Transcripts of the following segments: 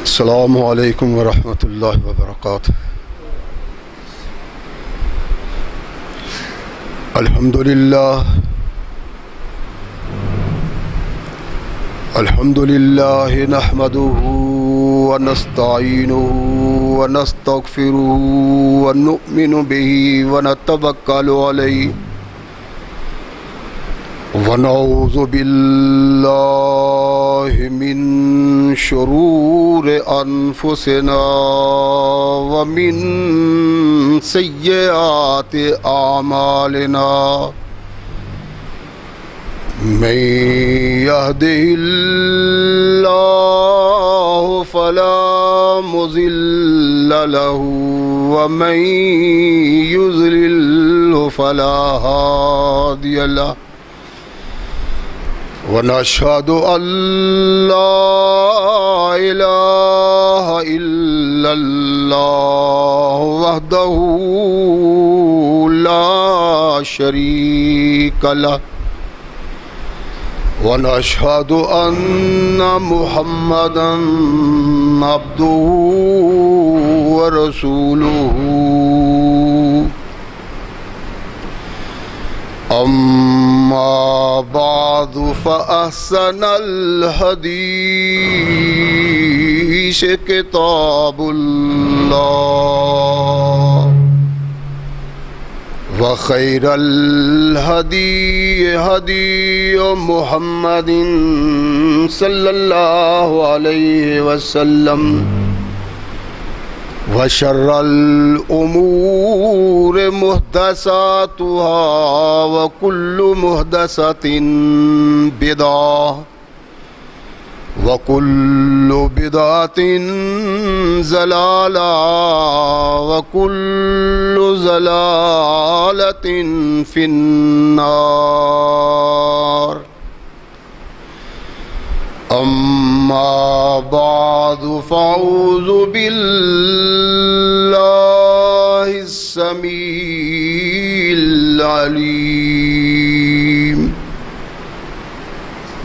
السلام علیکم ورحمۃ اللہ وبرکاتہ۔ الحمد للہ نحمده ونستعینه ونستغفره ونؤمن به ونتوکل علیہ ونعوذ باللہ من شرور انفسنا ومن سیئات اعمالنا من يهده الله فلا مضل له ومن يضلل فلا هادي له ونشهد أن لا إله إلا الله وحده لا شريك له ونشهد أن محمدًا عبده ورسوله أما بعد فأحسن الحديث كتاب الله وخير الهدي هدي محمد صلى الله عليه وسلم وشر الأمور محدثاتها وكل محدثة بدعة وكل بدعة ضلالة وكل ضلالة في النار أما بعد فأعوذ بالله السميع العليم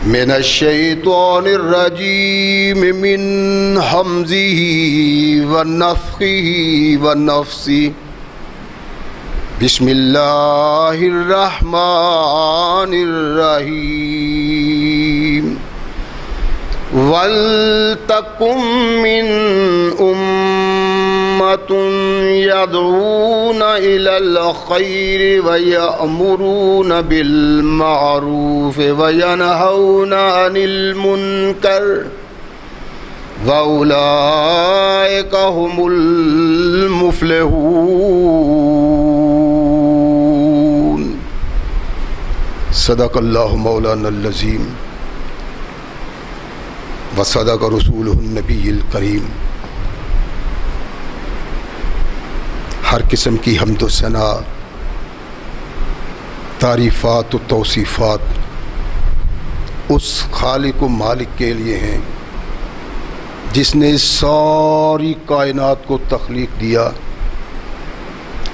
من الشيطان الرجيم من همزه ونفخه ونفثه بسم الله الرحمن الرحيم وَلْتَكُن مِّنْ أُمَّةٌ يَدْعُونَ إِلَى الْخَيْرِ وَيَأْمُرُونَ بِالْمَعْرُوفِ وَيَنْهَوْنَ عَنِ الْمُنكَرِ وَأُولَئِكَ هُمُ الْمُفْلِحُونَ۔ صدق اللہ مولانا العظیم وصدق رسولہ النبی الکریم۔ ہر قسم کی حمد و ثنا، تعریفات و توصیفات اس خالق و مالک کے لیے ہیں جس نے ساری کائنات کو تخلیق دیا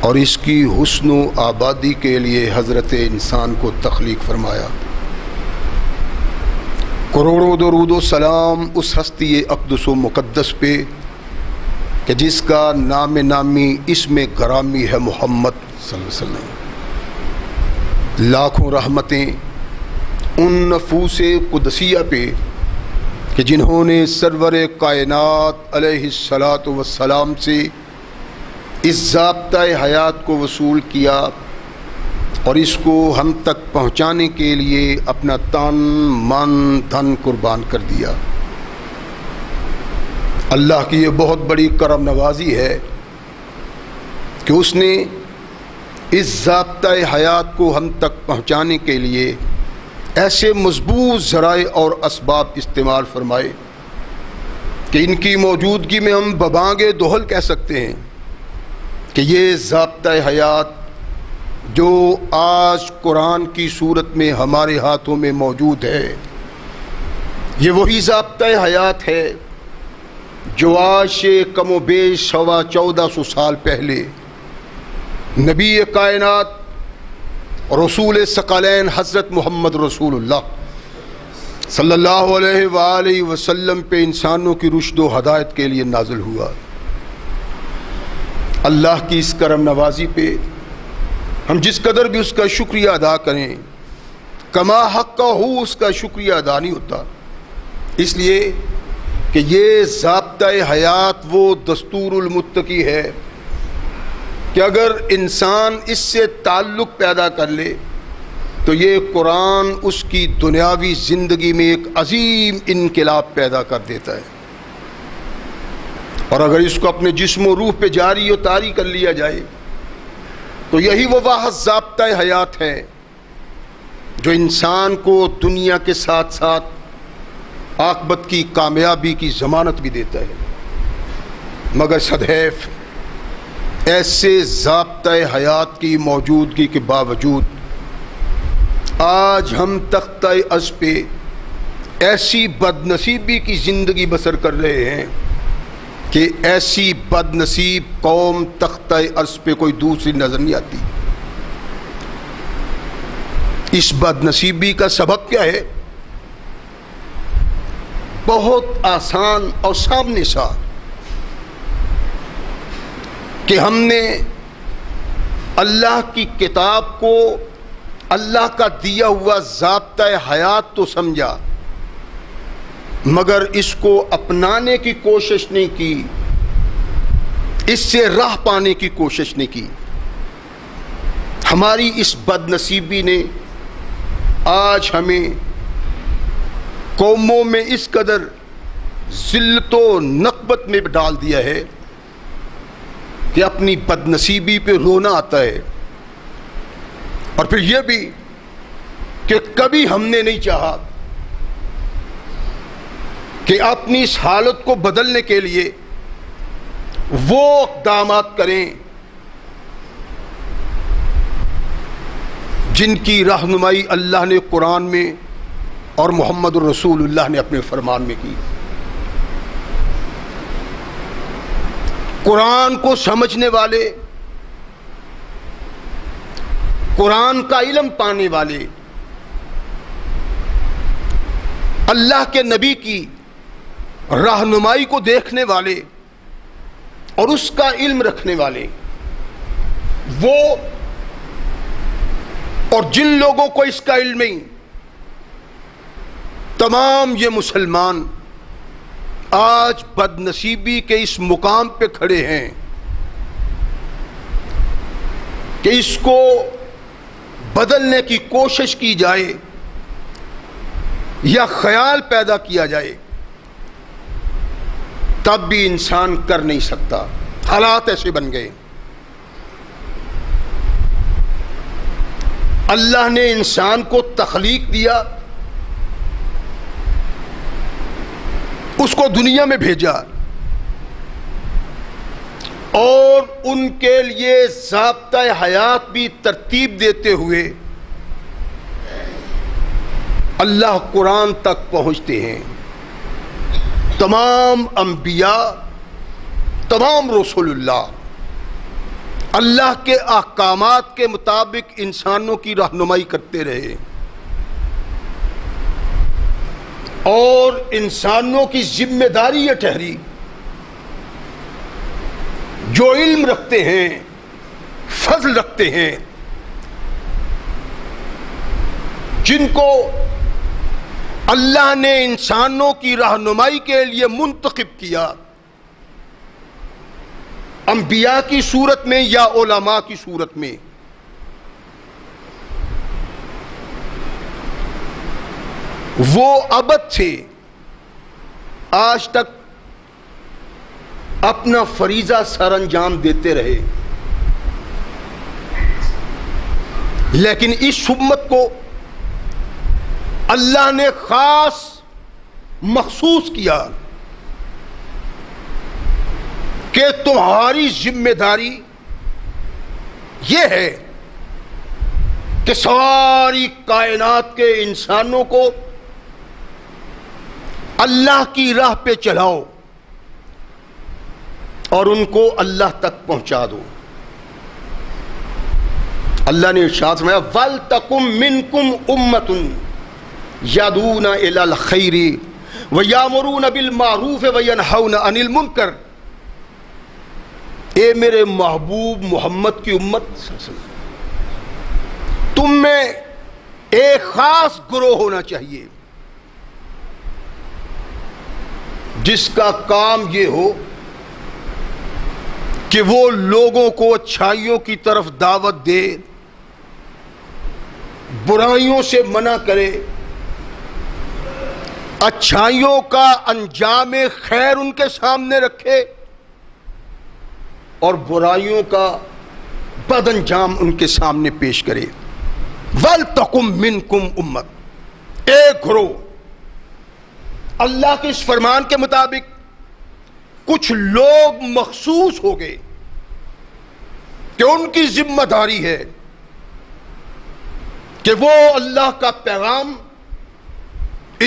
اور اس کی حسن و آبادی کے لیے حضرت انسان کو تخلیق فرمایا۔ کروڑوں درود و سلام اس ہستی اقدس و مقدس پہ کہ جس کا نام نامی اسم گرامی ہے محمد صلی اللہ علیہ وسلم۔ لاکھوں رحمتیں ان نفوس قدسیہ پہ کہ جنہوں نے سرور کائنات علیہ الصلاۃ والسلام سے اس ضابطۂ حیات کو وصول کیا اور اس کو ہم تک پہنچانے کے لیے اپنا تن من دھن قربان کر دیا۔ اللہ کی یہ بہت بڑی کرم نوازی ہے کہ اس نے اس ضابطۂ حیات کو ہم تک پہنچانے کے لیے ایسے مضبوط ذرائع اور اسباب استعمال فرمائے کہ ان کی موجودگی میں ہم ببانگ دہل کہہ سکتے ہیں کہ یہ ضابطۂ حیات جو آج قرآن کی صورت میں ہمارے ہاتھوں میں موجود ہے، یہ وہی ضابطۂ حیات ہے جو آج سے کم و بیش 1400 سال پہلے نبی کائنات رسول ثقلین حضرت محمد رسول اللہ صلی اللہ علیہ وآلہ وسلم پہ انسانوں کی رشد و ہدایت کے لیے نازل ہوا۔ اللہ کی اس کرم نوازی پہ ہم جس قدر بھی اس کا شکریہ ادا کریں، کما حق کا ہو اس کا شکریہ ادا نہیں ہوتا، اس لیے کہ یہ ضابطۂ حیات وہ دستور المتقی ہے کہ اگر انسان اس سے تعلق پیدا کر لے تو یہ قرآن اس کی دنیاوی زندگی میں ایک عظیم انقلاب پیدا کر دیتا ہے، اور اگر اس کو اپنے جسم و روح پہ جاری و طاری کر لیا جائے تو یہی وہ واحد ضابطۂ حیات ہے جو انسان کو دنیا کے ساتھ ساتھ عاقبت کی کامیابی کی ضمانت بھی دیتا ہے۔ مگر صدحیف ایسے ضابطۂ حیات کی موجودگی کے باوجود آج ہم تختہ عرض پہ ایسی بد نصیبی کی زندگی بسر کر رہے ہیں کہ ایسی بد نصیب قوم تختہ عرض پہ کوئی دوسری نظر نہیں آتی۔ اس بد نصیبی کا سبب کیا ہے؟ بہت آسان اور سامنے سا کہ ہم نے اللہ کی کتاب کو اللہ کا دیا ہوا ضابطۂ حیات تو سمجھا، مگر اس کو اپنانے کی کوشش نہیں کی، اس سے راہ پانے کی کوشش نہیں کی۔ ہماری اس بد نصیبی نے آج ہمیں قوموں میں اس قدر ذلت و نقبت میں ڈال دیا ہے کہ اپنی بد نصیبی پہ رونا آتا ہے، اور پھر یہ بھی کہ کبھی ہم نے نہیں چاہا کہ اپنی اس حالت کو بدلنے کے لیے وہ اقدامات کریں جن کی رہنمائی اللہ نے قرآن میں اور محمد الرسول اللہ نے اپنے فرمان میں کی۔ قرآن کو سمجھنے والے، قرآن کا علم پانے والے، اللہ کے نبی کی رہنمائی کو دیکھنے والے اور اس کا علم رکھنے والے، وہ اور جن لوگوں کو اس کا علم نہیں، تمام یہ مسلمان آج بد نصیبی کے اس مقام پہ کھڑے ہیں کہ اس کو بدلنے کی کوشش کی جائے یا خیال پیدا کیا جائے، تب بھی انسان کر نہیں سکتا۔ حالات ایسے بن گئے۔ اللہ نے انسان کو تخلیق دیا، اس کو دنیا میں بھیجا، اور ان کے لیے ضابطۂ حیات بھی ترتیب دیتے ہوئے اللہ قرآن تک پہنچتے ہیں۔ تمام انبیاء، تمام رسول اللہ کے احکامات کے مطابق انسانوں کی رہنمائی کرتے رہے، اور انسانوں کی ذمہ داری یہ ٹھہری جو علم رکھتے ہیں، فضل رکھتے ہیں، جن کو اللہ نے انسانوں کی رہنمائی کے لیے منتخب کیا، انبیاء کی صورت میں یا علماء کی صورت میں، وہ ابد سے آج تک اپنا فریضہ سر انجام دیتے رہے، لیکن اس امت کو اللہ نے خاص مخصوص کیا کہ تمہاری ذمہ داری یہ ہے کہ ساری کائنات کے انسانوں کو اللہ کی راہ پہ چلاؤ اور ان کو اللہ تک پہنچا دو۔ اللہ نے ارشاد فرمایا وَلْتَكُمْ مِنْكُمْ أُمَّةٌ یدعون الی الخیر ویامرون بالمعروف وینہون عن المنکر. اے میرے محبوب محمد کی امت، تم میں ایک خاص گروہ ہونا چاہیے جس کا کام یہ ہو کہ وہ لوگوں کو اچھائیوں کی طرف دعوت دے، برائیوں سے منع کرے، اچھائیوں کا انجام خیر ان کے سامنے رکھے اور برائیوں کا بد انجام ان کے سامنے پیش کرے. وَلْتَقُمْ مِنْكُمْ أُمَّةٌ، ایک گروہ. اللہ کے اس فرمان کے مطابق کچھ لوگ مخصوص ہو گئے کہ ان کی ذمہ داری ہے کہ وہ اللہ کا پیغام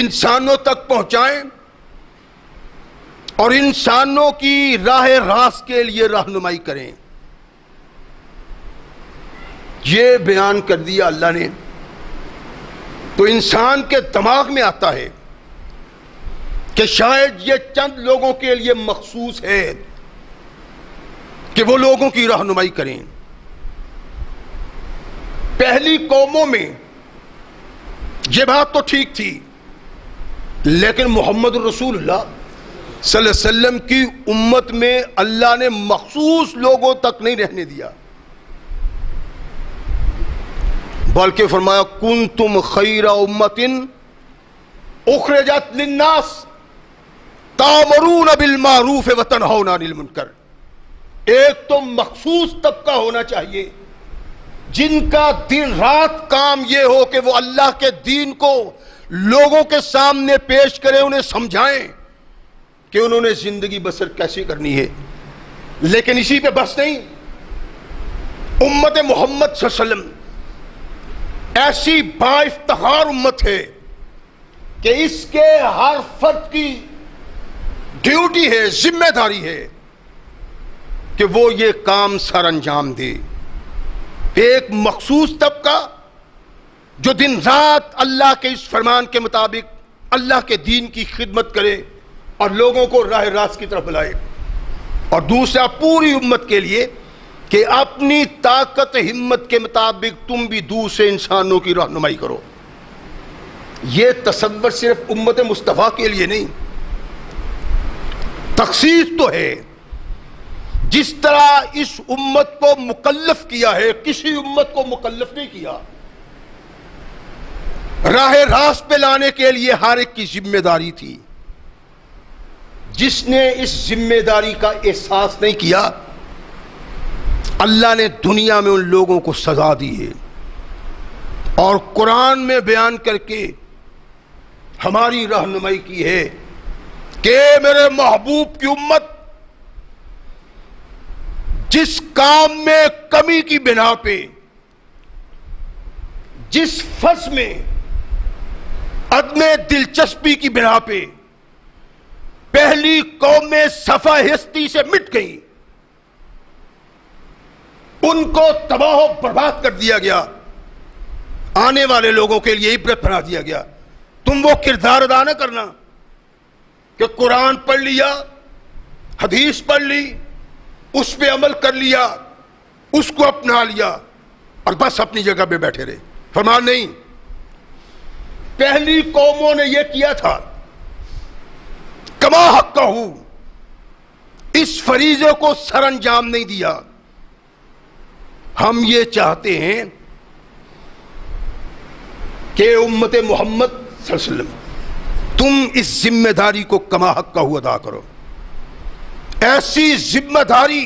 انسانوں تک پہنچائیں اور انسانوں کی راہ راست کے لیے رہنمائی کریں. یہ بیان کر دیا اللہ نے تو انسان کے دماغ میں آتا ہے کہ شاید یہ چند لوگوں کے لیے مخصوص ہے کہ وہ لوگوں کی رہنمائی کریں. پہلی قوموں میں یہ بات تو ٹھیک تھی، لیکن محمد رسول اللہ صلی اللہ علیہ وسلم کی امت میں اللہ نے مخصوص لوگوں تک نہیں رہنے دیا، بلکہ فرمایا کنتم خیر امت اخرجت للناس تأمرون بالمعروف وتنہون عن المنکر. ایک تو مخصوص طبقہ ہونا چاہیے جن کا دن رات کام یہ ہو کہ وہ اللہ کے دین کو لوگوں کے سامنے پیش کریں، انہیں سمجھائیں کہ انہوں نے زندگی بسر کیسے کرنی ہے. لیکن اسی پہ بس نہیں، امت محمد صلی اللہ علیہ وسلم ایسی با افتخار امت ہے کہ اس کے ہر فرد کی ڈیوٹی ہے، ذمہ داری ہے کہ وہ یہ کام سر انجام دے. ایک مخصوص طبقہ جو دن رات اللہ کے اس فرمان کے مطابق اللہ کے دین کی خدمت کرے اور لوگوں کو راہ راست کی طرف بلائے، اور دوسرا پوری امت کے لیے کہ اپنی طاقت ہمت کے مطابق تم بھی دوسرے انسانوں کی رہنمائی کرو. یہ تصور صرف امت مصطفیٰ کے لیے نہیں، تخصیص تو ہے. جس طرح اس امت کو مکلف کیا ہے، کسی امت کو مکلف نہیں کیا. راہ راست پہ لانے کے لیے ہر ایک کی ذمہ داری تھی. جس نے اس ذمہ داری کا احساس نہیں کیا، اللہ نے دنیا میں ان لوگوں کو سزا دی ہے، اور قرآن میں بیان کر کے ہماری رہنمائی کی ہے کہ میرے محبوب کی امت جس کام میں کمی کی بنا پہ، جس فرض میں عدم دلچسپی کی بنا پہ پہلی قومیں صفحہ ہستی سے مٹ گئیں، ان کو تباہ و برباد کر دیا گیا، آنے والے لوگوں کے لیے عبرت بنا دیا گیا. تم وہ کردار ادا نہ کرنا کہ قرآن پڑھ لیا، حدیث پڑھ لی، اس پہ عمل کر لیا، اس کو اپنا لیا اور بس اپنی جگہ پہ بیٹھے رہے. فرمان نہیں، پہلی قوموں نے یہ کیا تھا. کما حقہ، اس فریضے کو سر انجام نہیں دیا. ہم یہ چاہتے ہیں کہ امت محمد صلی اللہ علیہ وسلم تم اس ذمہ داری کو کما حقہ ادا کرو. ایسی ذمہ داری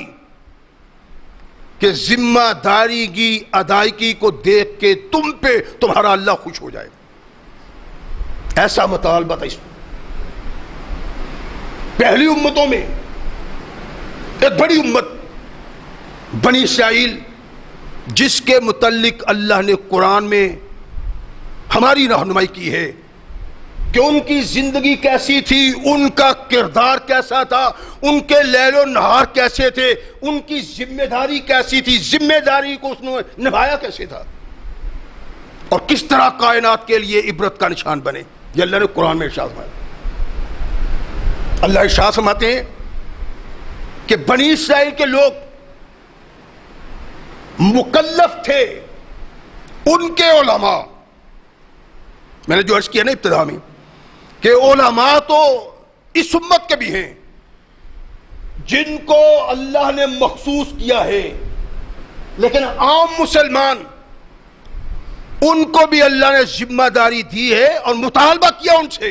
کہ ذمہ داری کی ادائیگی کو دیکھ کے تم پہ تمہارا اللہ خوش ہو جائے. ایسا مطالبہ تھا. اس پہلی امتوں میں ایک بڑی امت بنی اسرائیل، جس کے متعلق اللہ نے قرآن میں ہماری رہنمائی کی ہے کہ ان کی زندگی کیسی تھی، ان کا کردار کیسا تھا، ان کے لیل و نہار کیسے تھے، ان کی ذمہ داری کیسی تھی، ذمہ داری کو اس نے نبھایا کیسے تھا. اور کس طرح کائنات کے لیے عبرت کا نشان بنے. یہ اللہ نے قرآن میں ارشاد فرمایا. اللہ ارشاد فرماتے ہیں کہ بنی اسرائیل کے لوگ مکلف تھے، ان کے علماء، میں نے جو عرض کیا نا ابتدا میں کہ علماء تو اس امت کے بھی ہیں جن کو اللہ نے مخصوص کیا ہے، لیکن عام مسلمان ان کو بھی اللہ نے ذمہ داری دی ہے اور مطالبہ کیا ان سے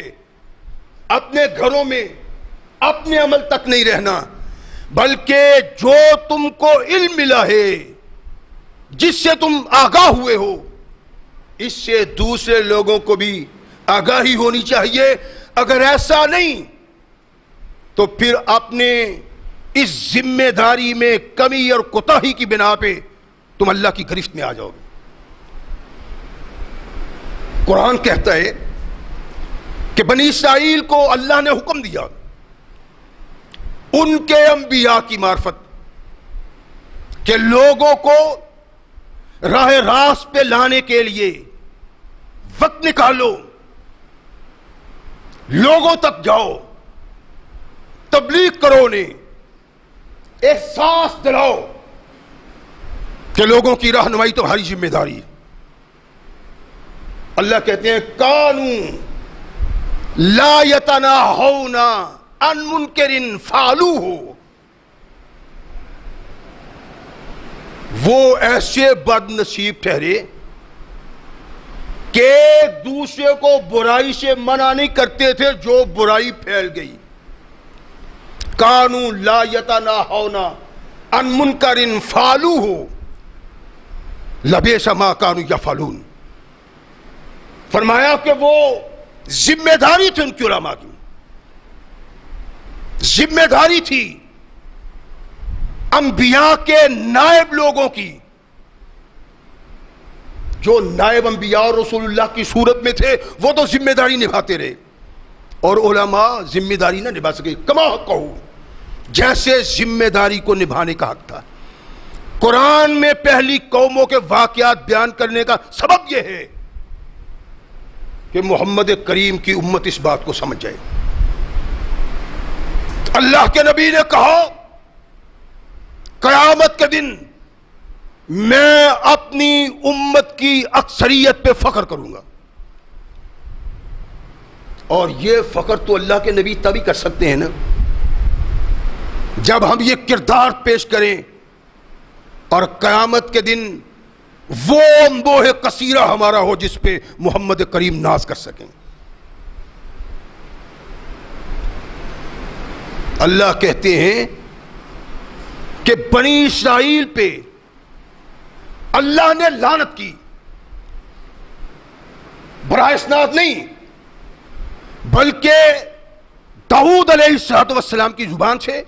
اپنے گھروں میں اپنے عمل تک نہیں رہنا، بلکہ جو تم کو علم ملا ہے، جس سے تم آگاہ ہوئے ہو، اس سے دوسرے لوگوں کو بھی آگاہی ہونی چاہیے. اگر ایسا نہیں تو پھر اپنے اس ذمہ داری میں کمی اور کوتاہی کی بنا پہ تم اللہ کی گرفت میں آ جاؤ گے. قرآن کہتا ہے کہ بنی اسرائیل کو اللہ نے حکم دیا ان کے انبیاء کی معرفت کہ لوگوں کو راہ راست پہ لانے کے لیے وقت نکالو، لوگوں تک جاؤ، تبلیغ کرو، انہیں احساس دلاؤ کہ لوگوں کی رہنمائی تمہاری ذمہ داری ہے. اللہ کہتے ہیں کانوا لا یتناہون عن منکر فعلوہ، وہ ایسے بد نصیب ٹھہرے کہ دوسرے کو برائی سے منع نہیں کرتے تھے جو برائی پھیل گئی. کانوا لا یتناہون عن منکر فعلوہ لبئس ما کانوا یفعلون. فرمایا کہ وہ ذمہ داری تھی ان کی علماء کی، ذمہ داری تھی انبیاء کے نائب لوگوں کی، جو نائب انبیاء اور رسول اللہ کی صورت میں تھے وہ تو ذمہ داری نبھاتے رہے، اور علماء ذمہ داری نہ نبھا سکے کما حقہ، جیسے ذمہ داری کو نبھانے کا حق تھا. قرآن میں پہلی قوموں کے واقعات بیان کرنے کا سبب یہ ہے کہ محمد کریم کی امت اس بات کو سمجھ جائے. اللہ کے نبی نے کہا قیامت کے دن میں اپنی امت کی اکثریت پہ فخر کروں گا، اور یہ فخر تو اللہ کے نبی تبھی کر سکتے ہیں نا جب ہم یہ کردار پیش کریں اور قیامت کے دن وہ انبوہ کثیرہ ہمارا ہو جس پہ محمد کریم ناز کر سکیں. اللہ کہتے ہیں کہ بنی اسرائیل پہ اللہ نے لعنت کی، براہ اسناد نہیں بلکہ داؤد علیہ السلام کی زبان سے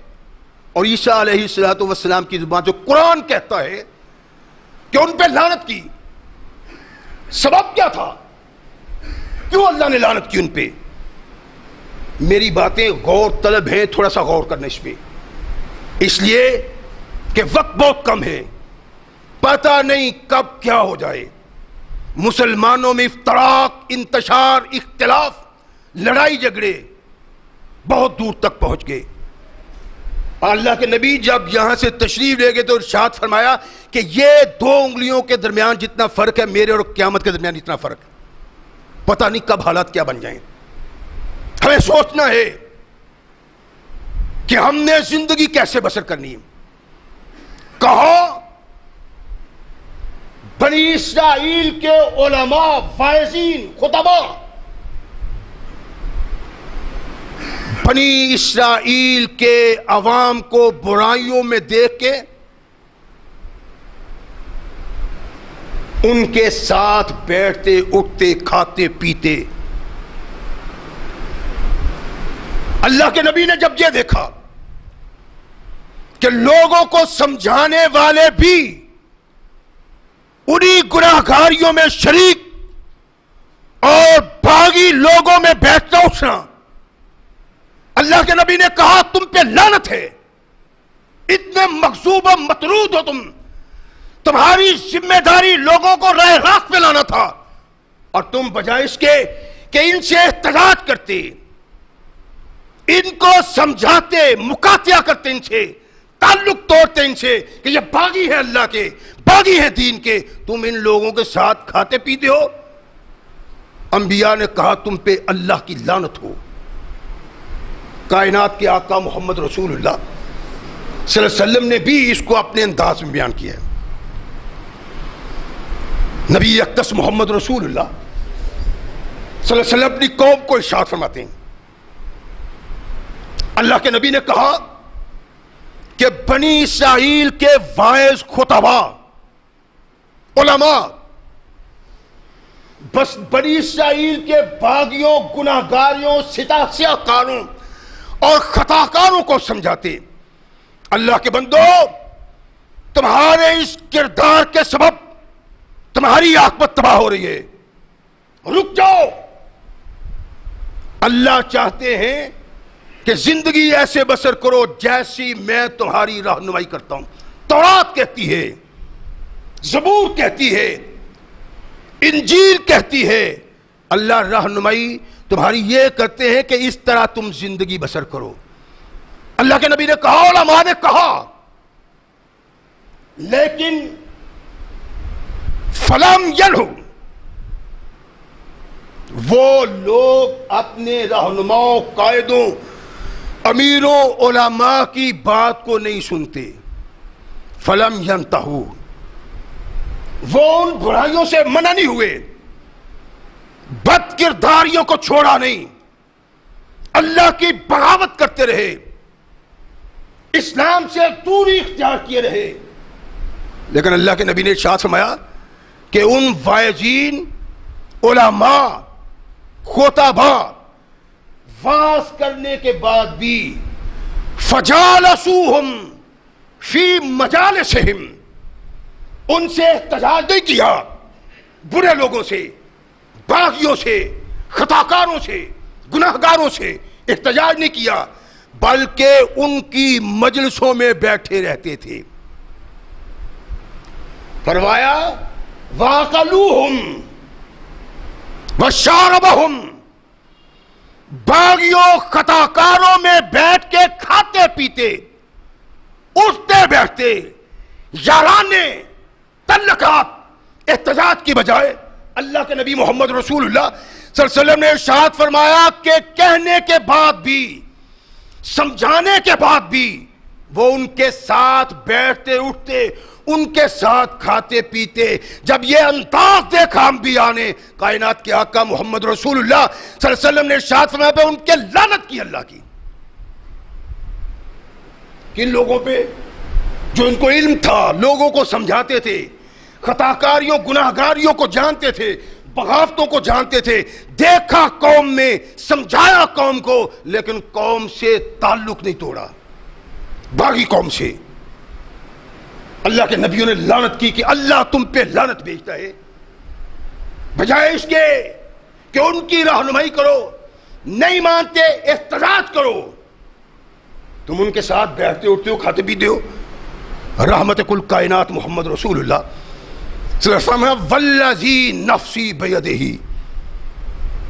اور عیسیٰ علیہ السلام کی زبان سے قرآن کہتا ہے کہ ان پہ لعنت کی. سبب کیا تھا؟ کیوں اللہ نے لعنت کی ان پہ؟ میری باتیں غور طلب ہیں، تھوڑا سا غور کرنا اس پہ، اس لیے کہ وقت بہت کم ہے، پتہ نہیں کب کیا ہو جائے. مسلمانوں میں افتراق، انتشار، اختلاف، لڑائی جھگڑے بہت دور تک پہنچ گئے. اللہ کے نبی جب یہاں سے تشریف لے گئے تو ارشاد فرمایا کہ یہ 2 انگلیوں کے درمیان جتنا فرق ہے میرے اور قیامت کے درمیان اتنا فرق ہے. پتہ نہیں کب حالات کیا بن جائیں. ہمیں سوچنا ہے کہ ہم نے زندگی کیسے بسر کرنی ہے. کہا بنی اسرائیل کے علماء، واعظین، خطباء بنی اسرائیل کے عوام کو برائیوں میں دیکھ کے ان کے ساتھ بیٹھتے، اٹھتے، کھاتے، پیتے. اللہ کے نبی نے جب یہ دیکھا کہ لوگوں کو سمجھانے والے بھی انہی گناہگاریوں میں شریک اور باغی لوگوں میں بیٹھنا اٹھنا، اللہ کے نبی نے کہا تم پہ لعنت ہے، اتنے مغضوب و مطرود ہو تم، تمہاری ذمہ داری لوگوں کو راہ راست پہ لانا تھا، اور تم بجائے اس کے کہ ان سے احتجاج کرتے، ان کو سمجھاتے، مقاطعہ کرتے، ان سے تعلق توڑتے، ان سے کہ یہ باغی ہے اللہ کے، باغی ہے دین کے، تم ان لوگوں کے ساتھ کھاتے پیتے ہو۔ انبیاء نے کہا تم پہ اللہ کی لعنت ہو۔ کائنات کے آقا محمد رسول اللہ صلی اللہ علیہ وسلم نے بھی اس کو اپنے انداز میں بیان کیا ہے۔ نبی اقدس محمد رسول اللہ صلی اللہ علیہ وسلم اپنی قوم کو ارشاد فرماتے ہیں، اللہ کے نبی نے کہا کہ بنی اسرائیل کے واعظ خطباء علماء بس بنی اسرائیل کے باغیوں، گناہگاریوں، سیاکاروں اور خطاکاروں کو سمجھاتے، اللہ کے بندو تمہارے اس کردار کے سبب تمہاری عاقبت تباہ ہو رہی ہے، رک جاؤ۔ اللہ چاہتے ہیں کہ زندگی ایسے بسر کرو جیسی میں تمہاری رہنمائی کرتا ہوں۔ تورات کہتی ہے، زبور کہتی ہے، انجیل کہتی ہے، اللہ رہنمائی تمہاری یہ کرتے ہیں کہ اس طرح تم زندگی بسر کرو۔ اللہ کے نبی نے کہا، علماء نے کہا، لیکن فلم ینہو، وہ لوگ اپنے رہنماؤں، قائدوں، امیروں، علماء کی بات کو نہیں سنتے۔ فلم ینتہو، وہ ان برائیوں سے منع نہیں ہوئے، بد کرداریوں کو چھوڑا نہیں، اللہ کی بغاوت کرتے رہے، اسلام سے دوری اختیار کیے رہے۔ لیکن اللہ کے نبی نے ارشاد فرمایا کہ ان واعظین، علماء، خطباء واعظ کرنے کے بعد بھی فجالسوہم فی مجالسہم، ان سے احتجاج نہیں کیا، برے لوگوں سے، باغیوں سے، خطاکاروں سے، گناہگاروں سے احتجاج نہیں کیا، بلکہ ان کی مجلسوں میں بیٹھے رہتے تھے۔ فرمایا وَاقَلُوهُمْ وَشَارَبَهُمْ، باغیوں خطاکاروں میں بیٹھ کے کھاتے پیتے، اٹھتے بیٹھتے، یارانے، تعلقات، احتجاج کی بجائے اللہ کے نبی محمد رسول اللہ صلی اللہ علیہ وسلم نے ارشاد فرمایا کہ کہنے کے بعد بھی، سمجھانے کے بعد بھی وہ ان کے ساتھ بیٹھتے اٹھتے، ان کے ساتھ کھاتے پیتے۔ جب یہ انداز دیکھا انبیاء نے، کائنات کے آقا محمد رسول اللہ صلی اللہ علیہ وسلم نے ارشاد فرمایا پہ ان کے لعنت کی اللہ کی۔ کن لوگوں پہ؟ جو ان کو علم تھا، لوگوں کو سمجھاتے تھے، خطاکاریوں، گناہگاریوں کو جانتے تھے، بغاوتوں کو جانتے تھے، دیکھا قوم میں، سمجھایا قوم کو، لیکن قوم سے تعلق نہیں توڑا، باغی قوم سے۔ اللہ کے نبیوں نے لعنت کی کہ اللہ تم پہ لعنت بھیجتا ہے، بجائے اس کے کہ ان کی رہنمائی کرو، نہیں مانتے احتجاج کرو، تم ان کے ساتھ بیٹھتے اٹھتے ہو، کھاتے پیتے ہو۔ رحمت کل کائنات محمد رسول اللہ صلی اللہ علیہ وسلم، والذی نفسی بیدہ،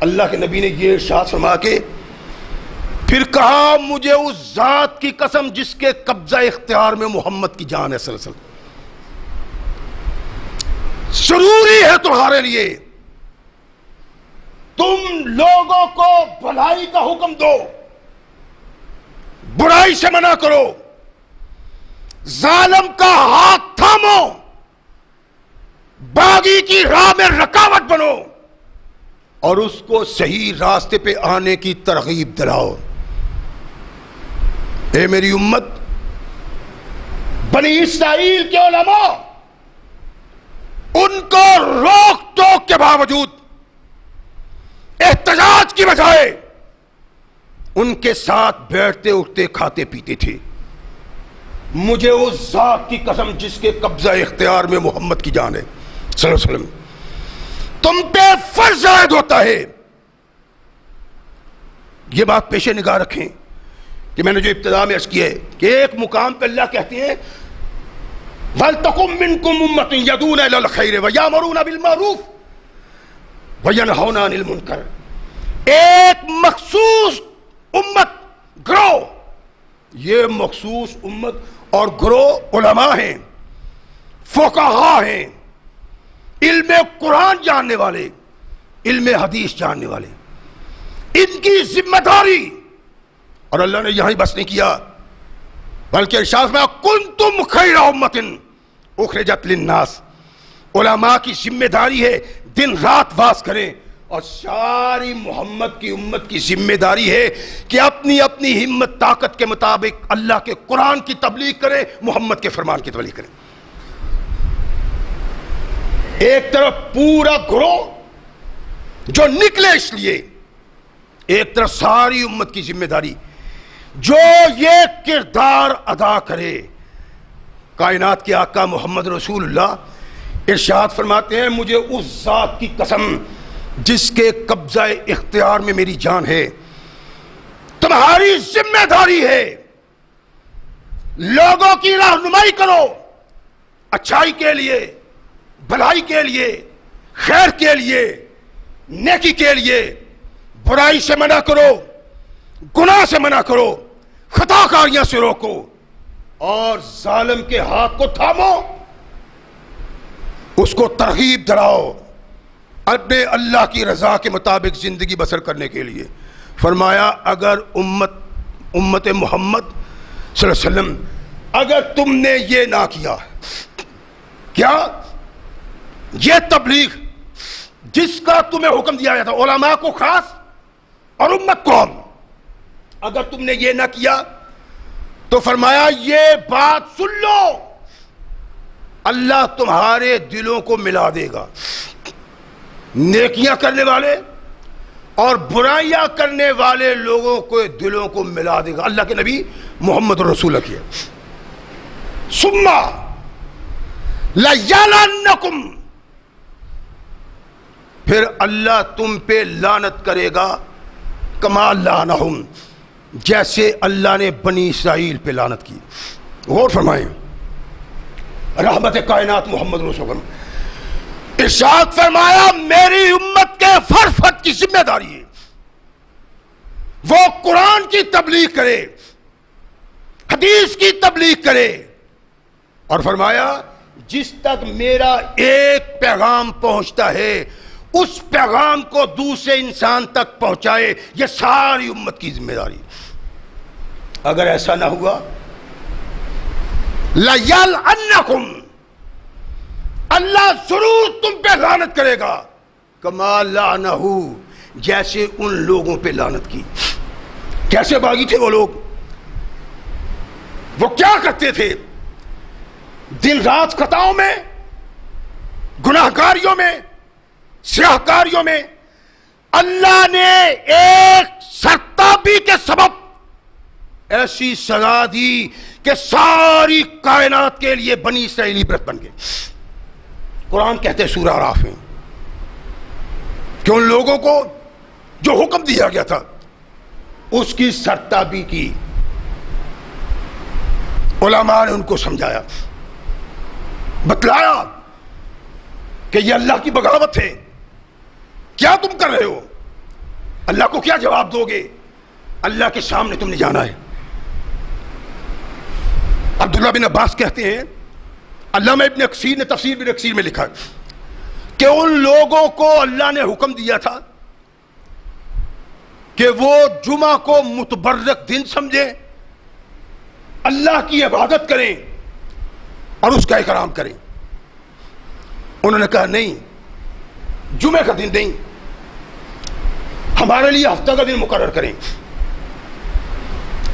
اللہ کے نبی نے یہ ارشاد فرما کے پھر کہا مجھے اس ذات کی قسم جس کے قبضہ اختیار میں محمد کی جان ہے صلی اللہ علیہ وسلم، ضروری ہے تمہارے لیے تم لوگوں کو بھلائی کا حکم دو، برائی سے منع کرو، ظالم کا ہاتھ تھامو، باغی کی راہ میں رکاوٹ بنو، اور اس کو صحیح راستے پہ آنے کی ترغیب دلاؤ۔ اے میری امت، بنی اسرائیل کے علماء ان کو روک ٹوک کے باوجود، احتجاج کی بجائے ان کے ساتھ بیٹھتے اٹھتے کھاتے پیتے تھے۔ مجھے اس ذات کی قسم جس کے قبضہ اختیار میں محمد کی جان ہے صلی اللہ علیہ وسلم، تم پہ فرض عائد ہوتا ہے، یہ بات پیش نگاہ رکھیں کہ میں نے جو ابتدا میں عرض کیا ہے کہ ایک مقام پہ اللہ کہتے ہیں وَلْتَقُمْ مِنْكُمْ أُمَّةٌ يَدْعُونَ إِلَى الْخَيْرِ وَيَأْمُرُونَ بِالْمَعْرُوفِ، وَيَنْهَوْنَ عَنِ الْمُنْكَرِ، ایک مخصوص امت گروہ، یہ مخصوص امت اور گروہ علماء ہیں، فقہا ہیں، علم قرآن جاننے والے، علم حدیث جاننے والے، ان کی ذمہ داری. اور اللہ نے یہاں ہی بس نہیں کیا بلکہ ارشاد میں کنتم خیر امۃ اخرجت للناس، علماء کی ذمہ داری ہے دن رات واز کریں، اور ساری محمد کی امت کی ذمہ داری ہے کہ اپنی اپنی ہمت طاقت کے مطابق اللہ کے قرآن کی تبلیغ کریں، محمد کے فرمان کی تبلیغ کریں. ایک طرف پورا گروہ جو نکلے اس لیے، ایک طرف ساری امت کی ذمہ داری جو یہ کردار ادا کرے. کائنات کے آقا محمد رسول اللہ ارشاد فرماتے ہیں مجھے اس ذات کی قسم جس کے قبضہ اختیار میں میری جان ہے، تمہاری ذمہ داری ہے لوگوں کی رہنمائی کرو، اچھائی کے لیے، بھلائی کے لیے، خیر کے لیے، نیکی کے لیے. برائی سے منع کرو، گناہ سے منع کرو، خطا کاریاں سے روکو، اور ظالم کے ہاتھ کو تھامو، اس کو ترغیب دلاؤ اپنے اللہ کی رضا کے مطابق زندگی بسر کرنے کے لیے. فرمایا اگر امت محمد صلی اللہ علیہ وسلم اگر تم نے یہ نہ کیا، کیا یہ تبلیغ جس کا تمہیں حکم دیا گیا تھا، علماء کو خاص اور امت کو عام، اگر تم نے یہ نہ کیا تو فرمایا یہ بات سن لو، اللہ تمہارے دلوں کو ملا دے گا، نیکیاں کرنے والے اور برائیاں کرنے والے لوگوں کو دلوں کو ملا دے گا. اللہ کے نبی محمد رسول اللہ کیا ثم لَيَعْلَنَّكُمْ، پھر اللہ تم پہ لعنت کرے گا کما لعنہم، جیسے اللہ نے بنی اسرائیل پہ لعنت کی. غور فرمائیں، رحمت کائنات محمد رسول اللہ ارشاد فرمایا میری امت کے فرد فرد کی ذمہ داری ہے وہ قرآن کی تبلیغ کرے، حدیث کی تبلیغ کرے، اور فرمایا جس تک میرا ایک پیغام پہنچتا ہے اس پیغام کو دوسرے انسان تک پہنچائے، یہ ساری امت کی ذمہ داری. اگر ایسا نہ ہوا لَيَلْعَنَّكُمْ، اللہ ضرور تم پہ لعنت کرے گا کما لعنہ، جیسے ان لوگوں پہ لعنت کی. کیسے باغی تھے وہ لوگ؟ وہ کیا کرتے تھے؟ دن رات خطاؤں میں، گناہکاریوں میں، سیاہکاریوں میں اللہ نے ایک سرتابی کے سبب ایسی سزا دی کہ ساری کائنات کے لیے بنی اسرائیل عبرت بن گئے. قرآن کہتے ہیں سورہ اعراف میں کہ ان لوگوں کو جو حکم دیا گیا تھا اس کی سرتابی کی. علماء نے ان کو سمجھایا، بتلایا کہ یہ اللہ کی بغاوت ہے، کیا تم کر رہے ہو، اللہ کو کیا جواب دو گے، اللہ کے سامنے تم نے جانا ہے. عبداللہ بن عباس کہتے ہیں، علامہ ابن کثیر نے تفسیر ابن کثیر میں لکھا کہ ان لوگوں کو اللہ نے حکم دیا تھا کہ وہ جمعہ کو متبرک دن سمجھیں، اللہ کی عبادت کریں اور اس کا اکرام کریں. انہوں نے کہا نہیں، جمعہ کا دن نہیں، ہمارے لیے ہفتہ کا دن مقرر کریں.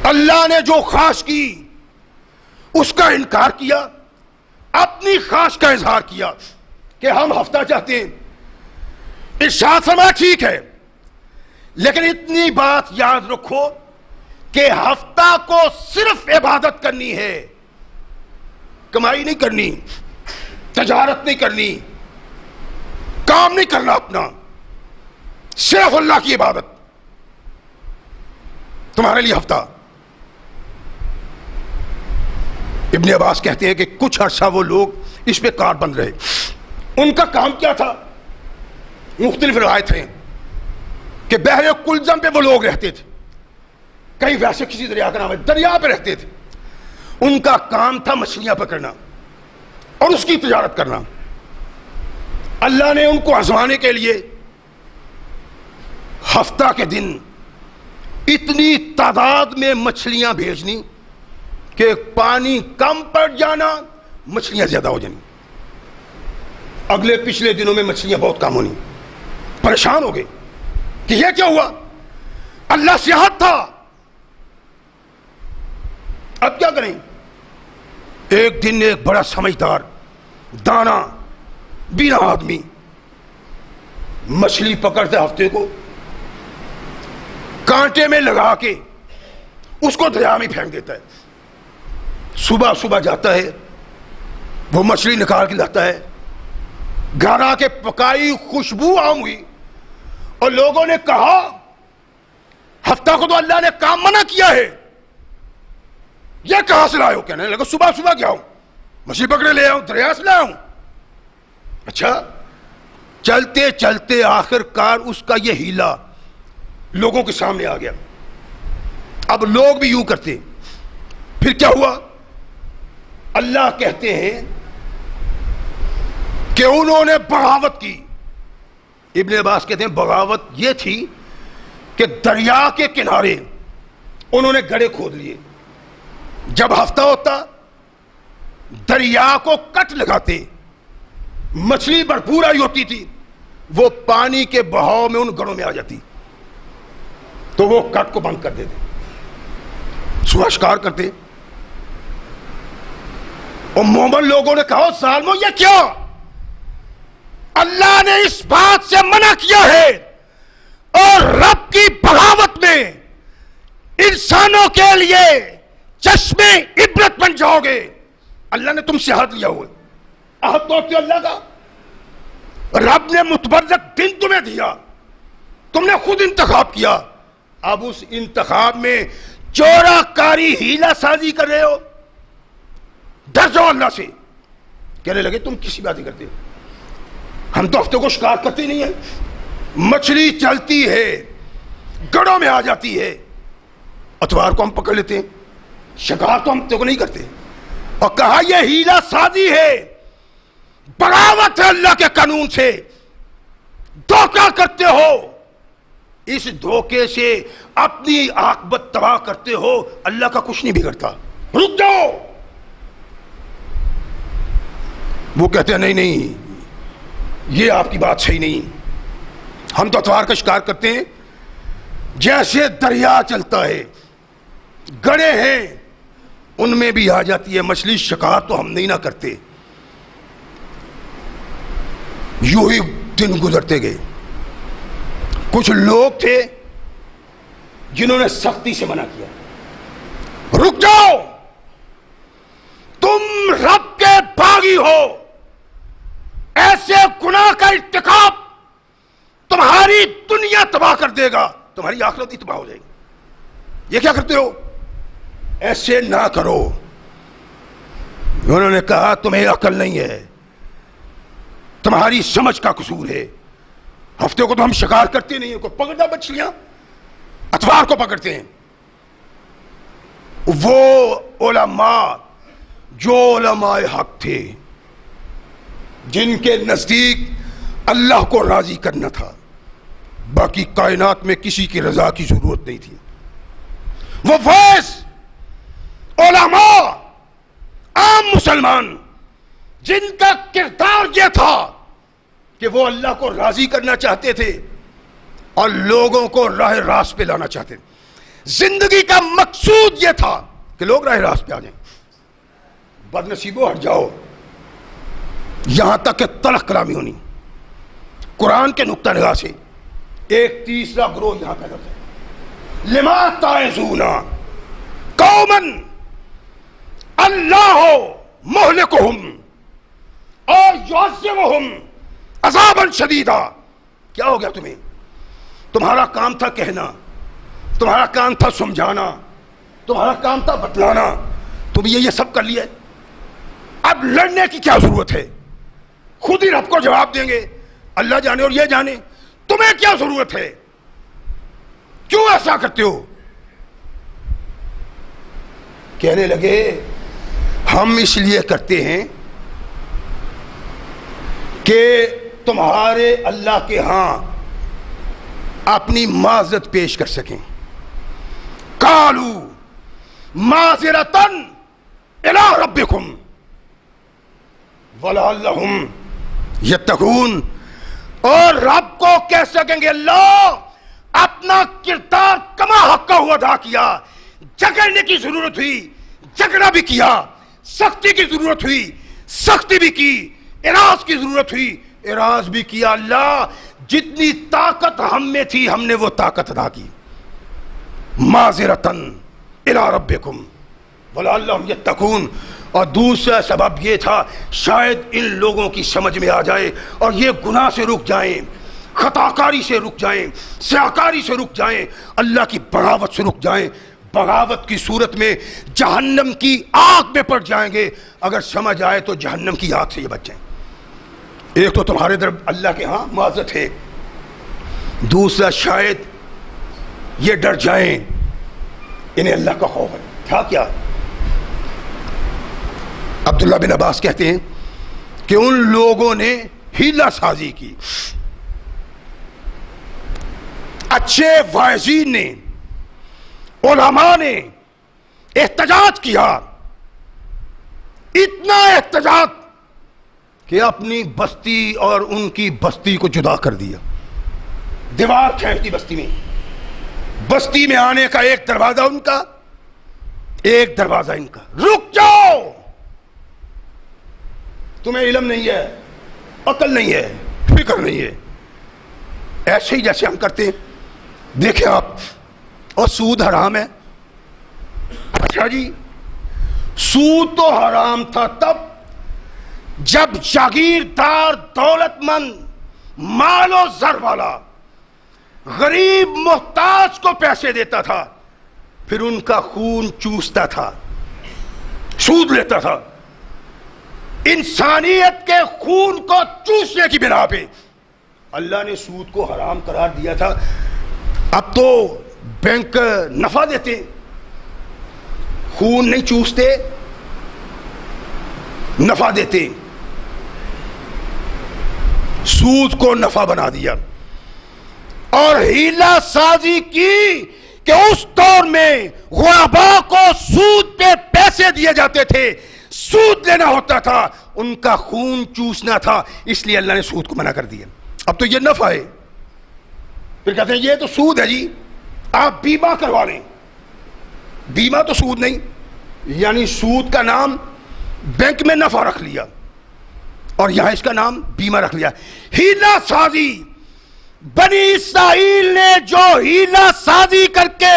اللہ نے جو خواہش کی اس کا انکار کیا، اپنی خواہش کا اظہار کیا کہ ہم ہفتہ چاہتے ہیں. ارشاد فرمایا ٹھیک ہے، لیکن اتنی بات یاد رکھو کہ ہفتہ کو صرف عبادت کرنی ہے، کمائی نہیں کرنی، تجارت نہیں کرنی، کام نہیں کرنا اپنا، صرف اللہ کی عبادت. تمہارے لیے ہفتہ. ابن عباس کہتے ہیں کہ کچھ عرصہ وہ لوگ اس پہ کار بند رہے. ان کا کام کیا تھا؟ مختلف روایتیں ہیں کہ بحر کلزم پہ وہ لوگ رہتے تھے، کہیں ویسے کسی دریا کا نام ہے، دریا پہ رہتے تھے. ان کا کام تھا مچھلیاں پکڑنا اور اس کی تجارت کرنا. اللہ نے ان کو آزمانے کے لیے ہفتہ کے دن اتنی تعداد میں مچھلیاں بھیجنی کہ پانی کم پڑ جانا، مچھلیاں زیادہ ہو جانی. اگلے پچھلے دنوں میں مچھلیاں بہت کم ہونی. پریشان ہو گئے کہ یہ کیا ہوا؟ اللہ سیاحت تھا، اب کیا کریں؟ ایک دن ایک بڑا سمجھدار دانا بینا آدمی مچھلی پکڑتے ہفتے کو کانٹے میں لگا کے اس کو دریا میں پھینک دیتا ہے. صبح صبح جاتا ہے، وہ مچھلی نکال کے لاتا ہے، گھر آ کے پکائی، خوشبو عام ہوئی اور لوگوں نے کہا ہفتہ کو تو اللہ نے کام منع کیا ہے، یہ کہاں سے لائے ہو؟ کہنے لگا صبح صبح گیا ہوں، مچھلی پکڑے لے آؤں، دریا سے لایا ہوں. اچھا، چلتے چلتے آخر کار اس کا یہ ہیلا لوگوں کے سامنے آ گیا. اب لوگ بھی یوں کرتے. پھر کیا ہوا؟ اللہ کہتے ہیں کہ انہوں نے بغاوت کی. ابن عباس کہتے ہیں بغاوت یہ تھی کہ دریا کے کنارے انہوں نے گڑھے کھود لیے. جب ہفتہ ہوتا دریا کو کٹ لگاتے، مچھلی بھرپور آئی ہوتی تھی، وہ پانی کے بہاؤ میں ان گڑھوں میں آ جاتی تو وہ کٹ کو بند کر دیتے، صبح شکار کرتے. اور مومن لوگوں نے کہا ظالمو یہ کیا؟ اللہ نے اس بات سے منع کیا ہے اور رب کی بغاوت میں انسانوں کے لیے چشمے عبرت بن جاؤ گے. اللہ نے تم سے عہد لیا ہوا، عہد توڑتے اللہ کا. رب نے متبرک دن تمہیں دیا، تم نے خود انتخاب کیا، اب اس انتخاب میں چورا کاری ہیلا سازی کر رہے ہو. ڈر جاؤ اللہ سے. کہنے لگے تم کسی بات ہی کرتے ہو، ہم تو ہفتے کو شکار کرتے نہیں ہیں، مچھلی چلتی ہے گڑھوں میں آ جاتی ہے، اتوار کو ہم پکڑ لیتے ہیں، شکار تو ہم تو نہیں کرتے. اور کہا یہ ہیلا سازی ہے، بغاوت ہے اللہ کے قانون سے، دھوکہ کرتے ہو، اس دھوکے سے اپنی عاقبت تباہ کرتے ہو، اللہ کا کچھ نہیں بگڑتا، رک جاؤ. وہ کہتے ہیں نہیں نہیں یہ آپ کی بات صحیح نہیں، ہم تو اتوار کا شکار کرتے ہیں، جیسے دریا چلتا ہے گڑھے ہیں ان میں بھی آ جاتی ہے مچھلی، شکار تو ہم نہیں نہ کرتے. یوں ہی دن گزرتے گئے. کچھ لوگ تھے جنہوں نے سختی سے منع کیا، رک جاؤ، تم رب کے باغی ہو، ایسے گناہ کا ارتکاب تمہاری دنیا تباہ کر دے گا، تمہاری آخرت ہی تباہ ہو جائے گی، یہ کیا کرتے ہو؟ ایسے نہ کرو. انہوں نے کہا تمہیں عقل نہیں ہے، تمہاری سمجھ کا قصور ہے، ہفتے کو تو ہم شکار کرتے نہیں ہیں، کوئی پکڑتا مچھلیاں، اتوار کو پکڑتے ہیں. وہ علماء جو علماء حق تھے، جن کے نزدیک اللہ کو راضی کرنا تھا، باقی کائنات میں کسی کی رضا کی ضرورت نہیں تھی، وہ فیض علماء عام مسلمان جن کا کردار یہ تھا کہ وہ اللہ کو راضی کرنا چاہتے تھے اور لوگوں کو راہ راست پہ لانا چاہتے تھے. زندگی کا مقصود یہ تھا کہ لوگ راہ راست پہ آ جائیں. بد نصیبوں ہٹ جاؤ، یہاں تک کہ تلخ کلامی ہونی. قرآن کے نقطہ نگاہ سے ایک تیسرا گروہ یہاں پیدا ہوتا ہے. لما تعظون قوما اللہ مہلکہم اور یعذبہم عذابا شدیدا. کیا ہو گیا تمہیں؟ تمہارا کام تھا کہنا، تمہارا کام تھا سمجھانا، تمہارا کام تھا بتلانا، تم یہ سب کر لیا. اب لڑنے کی کیا ضرورت ہے؟ خود ہی رب کو جواب دیں گے اللہ جانے اور یہ جانے، تمہیں کیا ضرورت ہے؟ کیوں ایسا کرتے ہو؟ کہنے لگے ہم اس لیے کرتے ہیں کہ تمہارے اللہ کے ہاں اپنی معذرت پیش کر سکیں. قالوا معذرتاً الی ربکم ولعلہم یتقون، اور رب کو کہہ سکیں گے اللہ اپنا کردار کما حق کا ہوا ادا کیا. جگڑنے کی ضرورت ہوئی جگڑا بھی کیا، سختی کی ضرورت ہوئی سختی بھی کی، اراض کی ضرورت ہوئی اراض بھی کیا. اللہ جتنی طاقت ہم میں تھی ہم نے وہ طاقت ادا کی. معذرتاً الی ربکم ولعلہم یتقون. اور دوسرا سبب یہ تھا شاید ان لوگوں کی سمجھ میں آ جائے اور یہ گناہ سے رک جائیں، خطاکاری سے رک جائیں، سیاکاری سے رک جائیں، اللہ کی بغاوت سے رک جائیں. بغاوت کی صورت میں جہنم کی آگ میں پڑ جائیں گے. اگر سمجھ آئے تو جہنم کی آگ سے یہ بچ جائیں. ایک تو تمہارے طرف اللہ کے ہاں معذرت ہے، دوسرا شاید یہ ڈر جائیں، انہیں اللہ کا خوف ہے. تھا کیا؟ عبداللہ بن عباس کہتے ہیں کہ ان لوگوں نے ہیلہ سازی کی. اچھے واعظین نے، علماء نے احتجاج کیا، اتنا احتجاج کہ اپنی بستی اور ان کی بستی کو جدا کر دیا. دیوار کھینچ دی بستی میں. بستی میں آنے کا ایک دروازہ ان کا، ایک دروازہ ان کا. رک جاؤ، تمہیں علم نہیں ہے، عقل نہیں ہے، فکر نہیں ہے. ایسے ہی جیسے ہم کرتے ہیں. دیکھیں آپ، اور سود حرام ہے. اچھا جی، سود تو حرام تھا تب جب جاگیردار دولت مند مال و زر والا غریب محتاج کو پیسے دیتا تھا، پھر ان کا خون چوستا تھا، سود لیتا تھا. انسانیت کے خون کو چوسنے کی بنا پہ اللہ نے سود کو حرام قرار دیا تھا. اب تو بینک نفع دیتے، خون نہیں چوستے، نفع دیتے. سود کو نفع بنا دیا اور ہیلہ سازی کی کہ اس دور میں غرباء کو سود پہ پیسے دیے جاتے تھے، سود لینا ہوتا تھا، ان کا خون چوسنا تھا، اس لیے اللہ نے سود کو منع کر دیا. اب تو یہ نفع ہے. پھر کہتے ہیں یہ تو سود ہے جی، آپ بیمہ کروا لیں. بیمہ تو سود نہیں، یعنی سود کا نام بینک میں نفع رکھ لیا اور یہاں اس کا نام بیمہ رکھ لیا. ہیلہ سازی، بنی اسرائیل نے جو ہیلہ سازی کر کے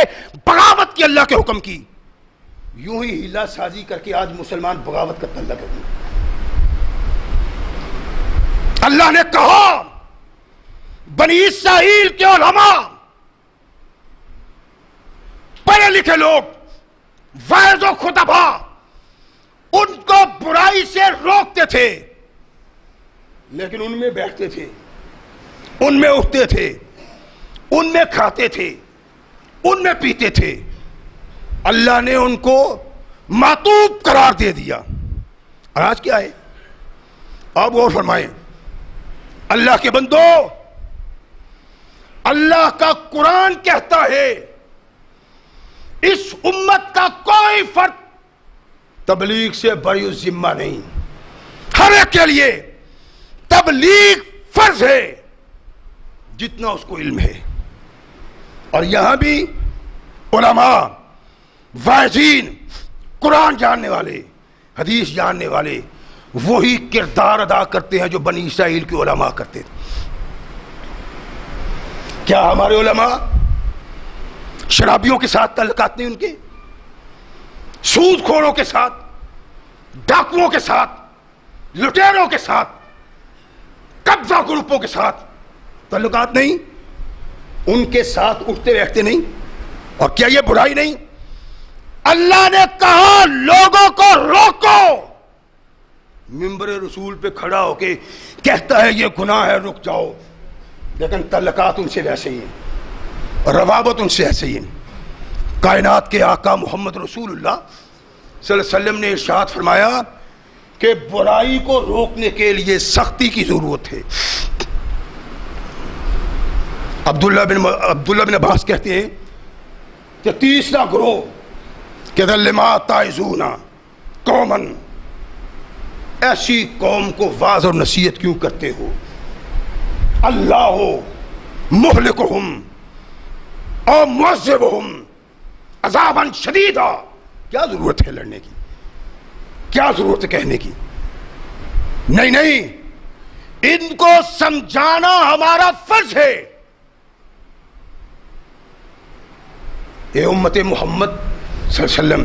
بغاوت کی اللہ کے حکم کی، یوں ہی ہیلہ سازی کر کے آج مسلمان بغاوت کرتا اللہ کرتے ہیں. اللہ نے کہا بنی اسرائیل کے علماء، پڑھے لکھے لوگ، واعظ و خطبہ ان کو برائی سے روکتے تھے، لیکن ان میں بیٹھتے تھے، ان میں اٹھتے تھے، ان میں کھاتے تھے، ان میں پیتے تھے. اللہ نے ان کو معتوب قرار دے دیا. اور آج کیا ہے؟ آپ غور فرمائیں. اللہ کے بندو، اللہ کا قرآن کہتا ہے اس امت کا کوئی فرد تبلیغ سے بری ذمہ نہیں. ہر ایک کے لیے تبلیغ فرض ہے جتنا اس کو علم ہے. اور یہاں بھی علماء، واعظین، قرآن جاننے والے، حدیث جاننے والے وہی کردار ادا کرتے ہیں جو بنی اسرائیل کے علماء کرتے تھے. کیا ہمارے علماء شرابیوں کے ساتھ تعلقات نہیں ان کے؟ سود خوروں کے ساتھ، ڈاکوؤں کے ساتھ، لٹیروں کے ساتھ، قبضہ گروپوں کے ساتھ تعلقات نہیں؟ ان کے ساتھ اٹھتے بیٹھتے نہیں؟ اور کیا یہ برائی نہیں؟ اللہ نے کہا لوگوں کو روکو، منبر رسول پہ کھڑا ہو کے کہتا ہے یہ گناہ ہے رک جاؤ، لیکن تعلقات ان سے ویسے ہی ہیں، روابط ان سے ایسے ہی ہیں۔ کائنات کے آقا محمد رسول اللہ صلی اللہ علیہ وسلم نے ارشاد فرمایا کہ برائی کو روکنے کے لیے سختی کی ضرورت ہے۔ عبداللہ بن عباس کہتے ہیں کہ تیسرا گروہ کہ لما تعظون قومن، ایسی قوم کو واعظ اور نصیحت کیوں کرتے ہو؟ اللہ مہلکہم او معذبہم عذابا شدیدا، کیا ضرورت ہے لڑنے کی؟ کیا ضرورت ہے کہنے کی؟ نہیں نہیں، ان کو سمجھانا ہمارا فرض ہے۔ اے امت محمد صلی اللہ علیہ وسلم،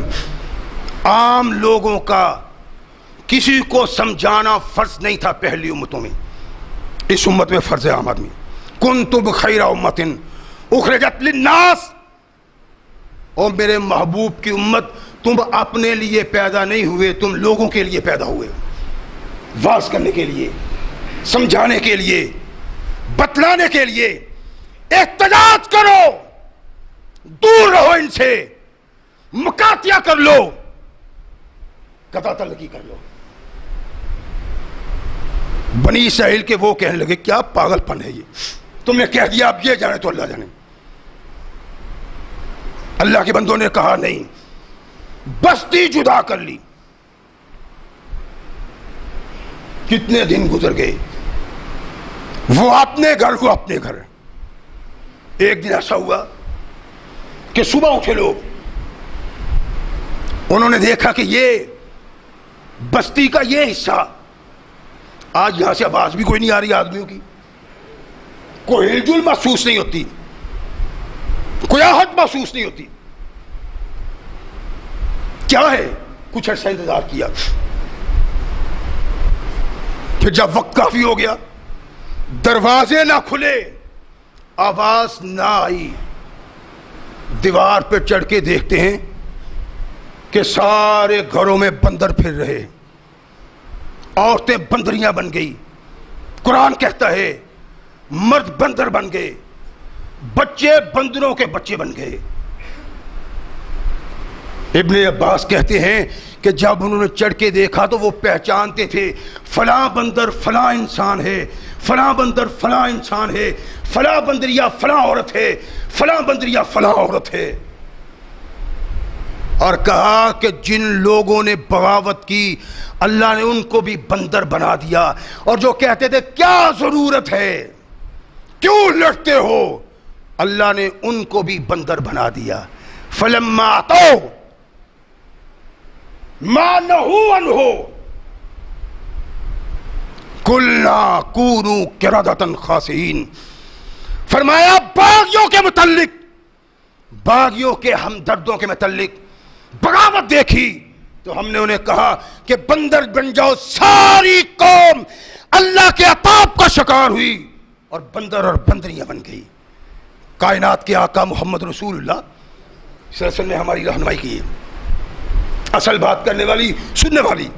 عام لوگوں کا کسی کو سمجھانا فرض نہیں تھا پہلی امتوں میں، اس امت میں فرض ہے عام آدمی۔ کنتم خیر امت اخرجت للناس، اور میرے محبوب کی امت، تم اپنے لیے پیدا نہیں ہوئے، تم لوگوں کے لیے پیدا ہوئے، واعظ کرنے کے لیے، سمجھانے کے لیے، بتلانے کے لیے۔ احتجاج کرو، دور رہو ان سے، مکاتیہ کر لو، قطع تعلقی کر لو۔ بنی اسرائیل کے وہ کہنے لگے کیا پاگل پن ہے یہ، تم نے کہہ دیا اب یہ جانے تو اللہ جانے۔ اللہ کے بندوں نے کہا نہیں، بستی جدا کر لی۔ کتنے دن گزر گئے، وہ اپنے گھر کو اپنے گھر۔ ایک دن ایسا ہوا کہ صبح اٹھے لوگ، انہوں نے دیکھا کہ یہ بستی کا یہ حصہ، آج یہاں سے آواز بھی کوئی نہیں آ رہی آدمیوں کی، کوئی ہل جل محسوس نہیں ہوتی، کوئی آہٹ محسوس نہیں ہوتی۔ کیا ہے؟ کچھ عرصہ انتظار کیا، پھر جب وقت کافی ہو گیا، دروازے نہ کھلے، آواز نہ آئی، دیوار پہ چڑھ کے دیکھتے ہیں کہ سارے گھروں میں بندر پھر رہے، عورتیں بندریاں بن گئی، قرآن کہتا ہے مرد بندر بن گئے، بچے بندروں کے بچے بن گئے۔ ابن عباس کہتے ہیں کہ جب انہوں نے چڑھ کے دیکھا تو وہ پہچانتے تھے، فلاں بندر فلاں انسان ہے، فلاں بندر فلاں انسان ہے، فلاں بندریا فلاں عورت ہے، فلاں بندریا فلاں عورت ہے۔ اور کہا کہ جن لوگوں نے بغاوت کی اللہ نے ان کو بھی بندر بنا دیا، اور جو کہتے تھے کیا ضرورت ہے، کیوں لڑتے ہو، اللہ نے ان کو بھی بندر بنا دیا۔ فلما اتوا ما نہوا عنہ قلنا کونوا قردۃ خاسئین۔ فرمایا باغیوں کے متعلق، باغیوں کے ہمدردوں کے متعلق بغاوت دیکھی تو ہم نے انہیں کہا کہ بندر بن جاؤ۔ ساری قوم اللہ کے عطاب کا شکار ہوئی اور بندر اور بندریاں بن گئی۔ کائنات کے آقا محمد رسول اللہ صلی اللہ علیہ وسلم نے ہماری رہنمائی کی ہے، اصل بات کرنے والی، سننے والی۔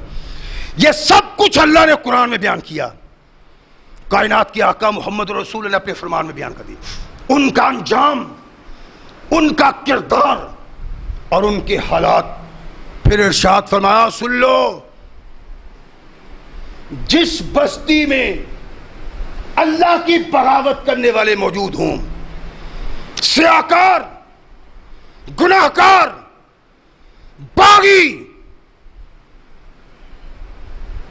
یہ سب کچھ اللہ نے قرآن میں بیان کیا، کائنات کے آقا محمد رسول اللہ نے اپنے فرمان میں بیان کر دیا، ان کا انجام، ان کا کردار اور ان کے حالات۔ پھر ارشاد فرمایا سن لو، جس بستی میں اللہ کی بغاوت کرنے والے موجود ہوں، سیاکار، گناہکار، باغی،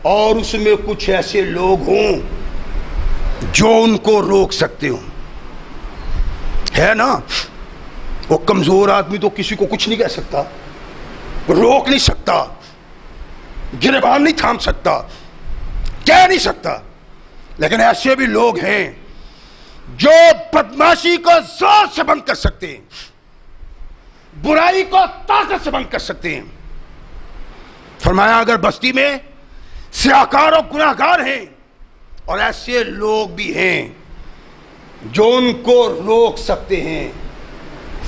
اور اس میں کچھ ایسے لوگ ہوں جو ان کو روک سکتے ہوں، ہے نا؟ وہ کمزور آدمی تو کسی کو کچھ نہیں کہہ سکتا، روک نہیں سکتا، گریبان نہیں تھام سکتا، کہہ نہیں سکتا، لیکن ایسے بھی لوگ ہیں جو بدماشی کو زور سے بند کر سکتے ہیں، برائی کو طاقت سے بند کر سکتے ہیں۔ فرمایا اگر بستی میں سیاکار اور گناہگار ہیں اور ایسے لوگ بھی ہیں جو ان کو روک سکتے ہیں،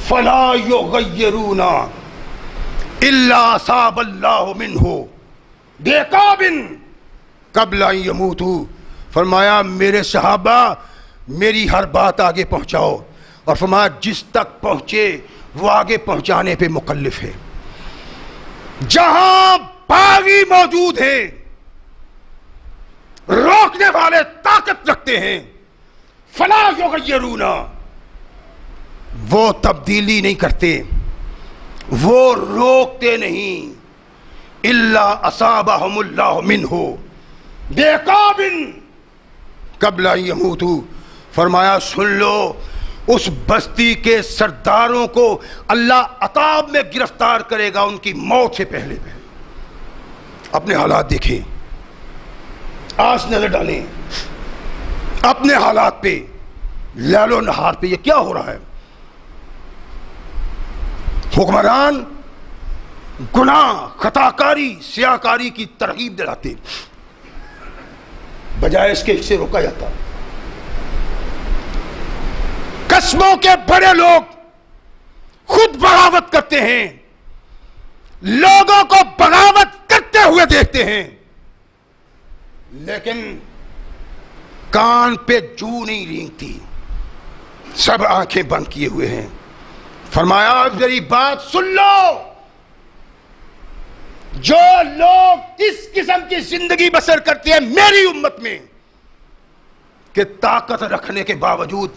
فلا یغیرون الا اصاب اللہ منہ بعقاب قبل ان یموتوا، فرمایا میرے صحابہ میری ہر بات آگے پہنچاؤ، اور فرمایا جس تک پہنچے وہ آگے پہنچانے پہ مکلف ہے۔ جہاں باغی موجود ہیں، روکنے والے طاقت رکھتے ہیں، فلا یغیرون، وہ تبدیلی نہیں کرتے، وہ روکتے نہیں، الا اصابہم اللہ منہ بعقاب قبل ان یموتوا، فرمایا سن لو اس بستی کے سرداروں کو اللہ عذاب میں گرفتار کرے گا ان کی موت سے پہلے پہلے۔ اپنے حالات دیکھیں، آج نظر ڈالیں اپنے حالات پہ، لیل و نہار پہ، یہ کیا ہو رہا ہے؟ حکمران گناہ، خطاکاری، سیاکاری کی ترغیب دلاتے، بجائے اس کے سے روکا جاتا۔ قصبوں کے بڑے لوگ خود بغاوت کرتے ہیں، لوگوں کو بغاوت کرتے ہوئے دیکھتے ہیں، لیکن کان پہ جو نہیں رینگتی، سب آنکھیں بند کیے ہوئے ہیں۔ فرمایا میری بات سن لو، جو لوگ اس قسم کی زندگی بسر کرتے ہیں میری امت میں، کہ طاقت رکھنے کے باوجود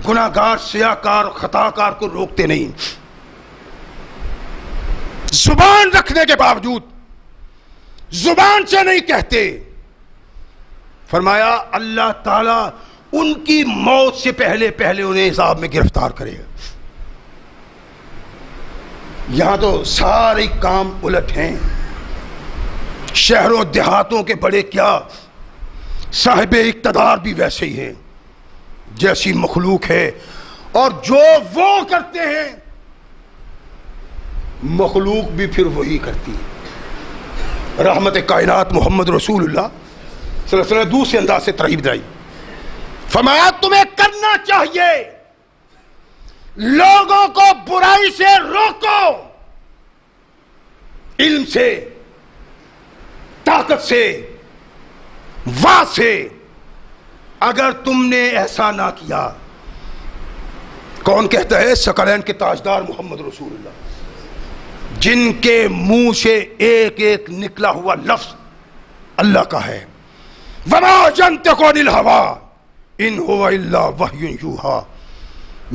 گناہگار، سیاکار، خطاکار کو روکتے نہیں، زبان رکھنے کے باوجود زبان سے نہیں کہتے، فرمایا اللہ تعالیٰ ان کی موت سے پہلے پہلے انہیں عذاب میں گرفتار کرے گا۔ یہاں تو سارے کام الٹ ہیں، شہروں دیہاتوں کے بڑے کیا، صاحب اقتدار بھی ویسے ہی ہیں جیسی مخلوق ہے، اور جو وہ کرتے ہیں مخلوق بھی پھر وہی کرتی ہے۔ رحمت کائنات محمد رسول اللہ صلی اللہ علیہ وسلم دوسرے انداز سے ترغیب دلائی، فرمایا تمہیں کرنا چاہیے لوگوں کو برائی سے روکو، علم سے، طاقت سے، واہ سے۔ اگر تم نے ایسا نہ کیا، کون کہتا ہے؟ ثقلین کے تاجدار محمد رسول اللہ، جن کے منہ سے ایک ایک نکلا ہوا لفظ اللہ کا ہے، وَمَا يَنطِقُ عَنِ الْهَوَىٰ إِنْ هُوَ إِلَّا وَحْيٌ يُوحَىٰ،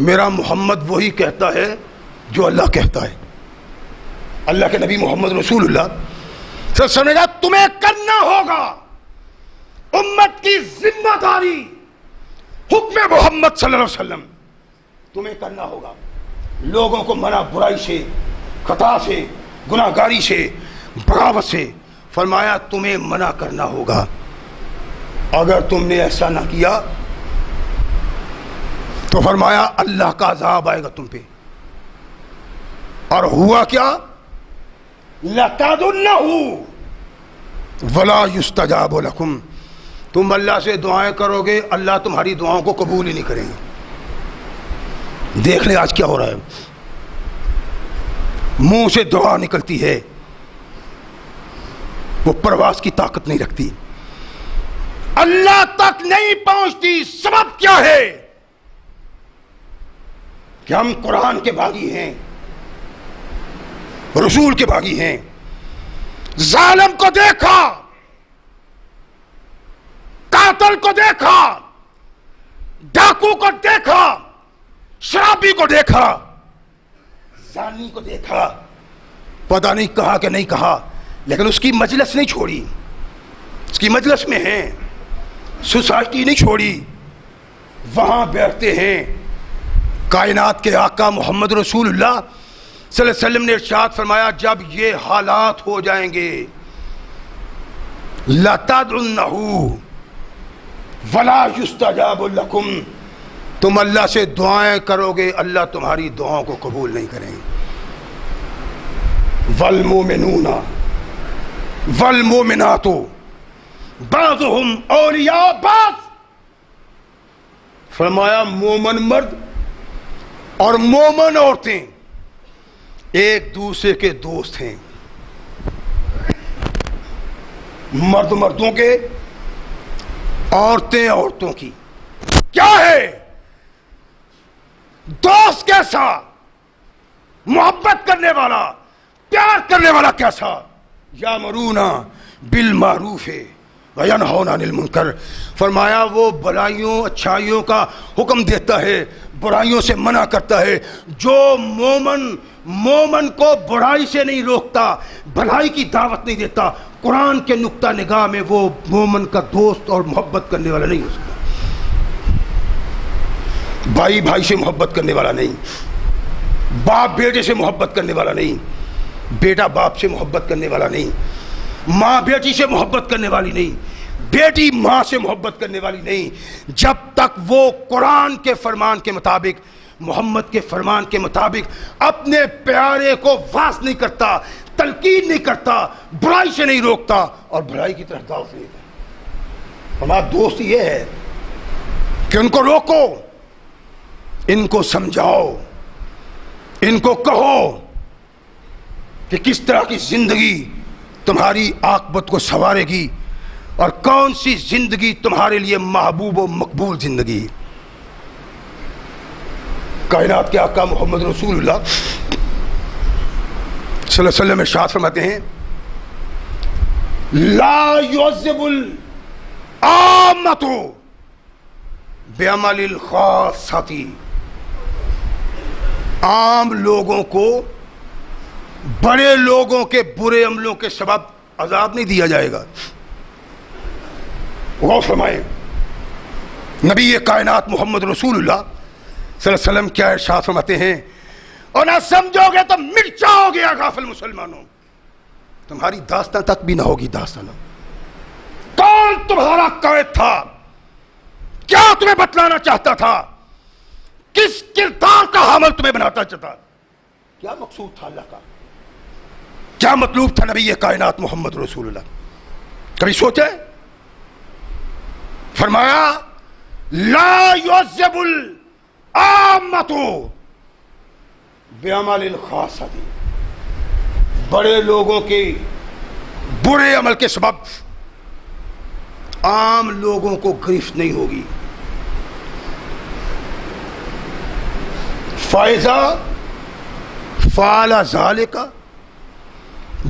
میرا محمد وہی کہتا ہے جو اللہ کہتا ہے۔ اللہ کے نبی محمد رسول اللہ صلی اللہ علیہ وسلم نے کہا تمہیں کرنا ہوگا، امت کی ذمہ داری، حکم محمد صلی اللہ علیہ وسلم تمہیں کرنا ہوگا، لوگوں کو منع برائی سے، خطا سے، گناہگاری سے، بغاوت سے، فرمایا تمہیں منع کرنا ہوگا۔ اگر تم نے ایسا نہ کیا تو فرمایا اللہ کا عذاب آئے گا تم پہ۔ اور ہوا کیا؟ لَتَدُنَّهُ وَلَا يُسْتَجَابُ لَكُمْ، تم اللہ سے دعائیں کرو گے، اللہ تمہاری دعاؤں کو قبول ہی نہیں کریں گے۔ دیکھ لیں آج کیا ہو رہا ہے، منہ سے دعا نکلتی ہے، وہ پرواز کی طاقت نہیں رکھتی، اللہ تک نہیں پہنچتی۔ سبب کیا ہے؟ کہ ہم قرآن کے باغی ہیں، رسول کے باغی ہیں۔ ظالم کو دیکھا، قاتل کو دیکھا، ڈاکو کو دیکھا، شرابی کو دیکھا، زانی کو دیکھا، پتہ نہیں کہا کہ نہیں کہا، لیکن اس کی مجلس نہیں چھوڑی، اس کی مجلس میں ہیں، سوسائٹی نہیں چھوڑی، وہاں بیٹھتے ہیں۔ کائنات کے آقا محمد رسول اللہ صلی اللہ علیہ وسلم نے ارشاد فرمایا جب یہ حالات ہو جائیں گے، لَتَدْعُنَّهُ وَلَا يُسْتَجَابُ لَكُمْ، تم اللہ سے دعائیں کرو گے، اللہ تمہاری دعاؤں کو قبول نہیں کریں گے۔ وَالْمُؤْمِنُونَ وَالْمُؤْمِنَاتُ بَعْضُهُمْ أَوْلِيَاءُ بَعْضٍ، فرمایا مومن مرد اور مومن عورتیں ایک دوسرے کے دوست ہیں۔ مرد مردوں کے، عورتیں عورتوں کی. کیا ہے دوست کیسا، محبت کرنے والا، پیار کرنے والا کیسا. یامرون بالمعروف وینہون عن المنکر. فرمایا وہ بھلائیوں اچھائیوں کا حکم دیتا ہے، برائیوں سے منع کرتا ہے. جو مومن کو برائی سے نہیں روکتا، بھلائی کی دعوت نہیں دیتا، قرآن کے نقطہ نگاہ میں وہ مومن کا دوست اور محبت کرنے والا نہیں ہو سکتا. بھائی بھائی سے محبت کرنے والا نہیں، باپ بیٹے سے محبت کرنے والا نہیں، بیٹا باپ سے محبت کرنے والا نہیں، ماں بیٹی سے محبت کرنے والی نہیں، بیٹی ماں سے محبت کرنے والی نہیں، جب تک وہ قرآن کے فرمان کے مطابق، محمد کے فرمان کے مطابق اپنے پیارے کو واس نہیں کرتا، تلقین نہیں کرتا، برائی سے نہیں روکتا اور بھلائی کی طرف دعوت نہیں دیتا. ہمارا دوست یہ ہے کہ ان کو روکو، ان کو سمجھاؤ، ان کو کہو کہ کس طرح کی زندگی تمہاری عاقبت کو سنوارے گی اور کون سی زندگی تمہارے لیے محبوب و مقبول زندگی. کائنات کے آقا محمد رسول اللہ صلی اللہ علیہ وسلم ارشاد فرماتے ہیں لا يعذب العامۃ بعمل الخاصۃ. عام لوگوں کو بڑے لوگوں کے برے عملوں کے سبب عذاب نہیں دیا جائے گا. غور فرمائیں، نبی کائنات محمد رسول اللہ صلی اللہ علیہ وسلم کیا ارشاد فرماتے ہیں، اور نہ سمجھو گے تو مٹ جاؤ گے غافل مسلمانوں. تمہاری داستان تک بھی نہ ہوگی داستان. کون تمہارا قائد تھا، کیا تمہیں بتلانا چاہتا تھا، کس کردار کا حامل تمہیں بناتا چاہتا، کیا مقصود تھا اللہ کا، کیا مطلوب تھا نبی کائنات محمد رسول اللہ. کبھی سوچے؟ فرمایا لا يعذب العامۃ بعمل الخاصۃ. بڑے لوگوں کے برے عمل کے سبب عام لوگوں کو گرفت نہیں ہوگی. فائزہ فعل ذالک،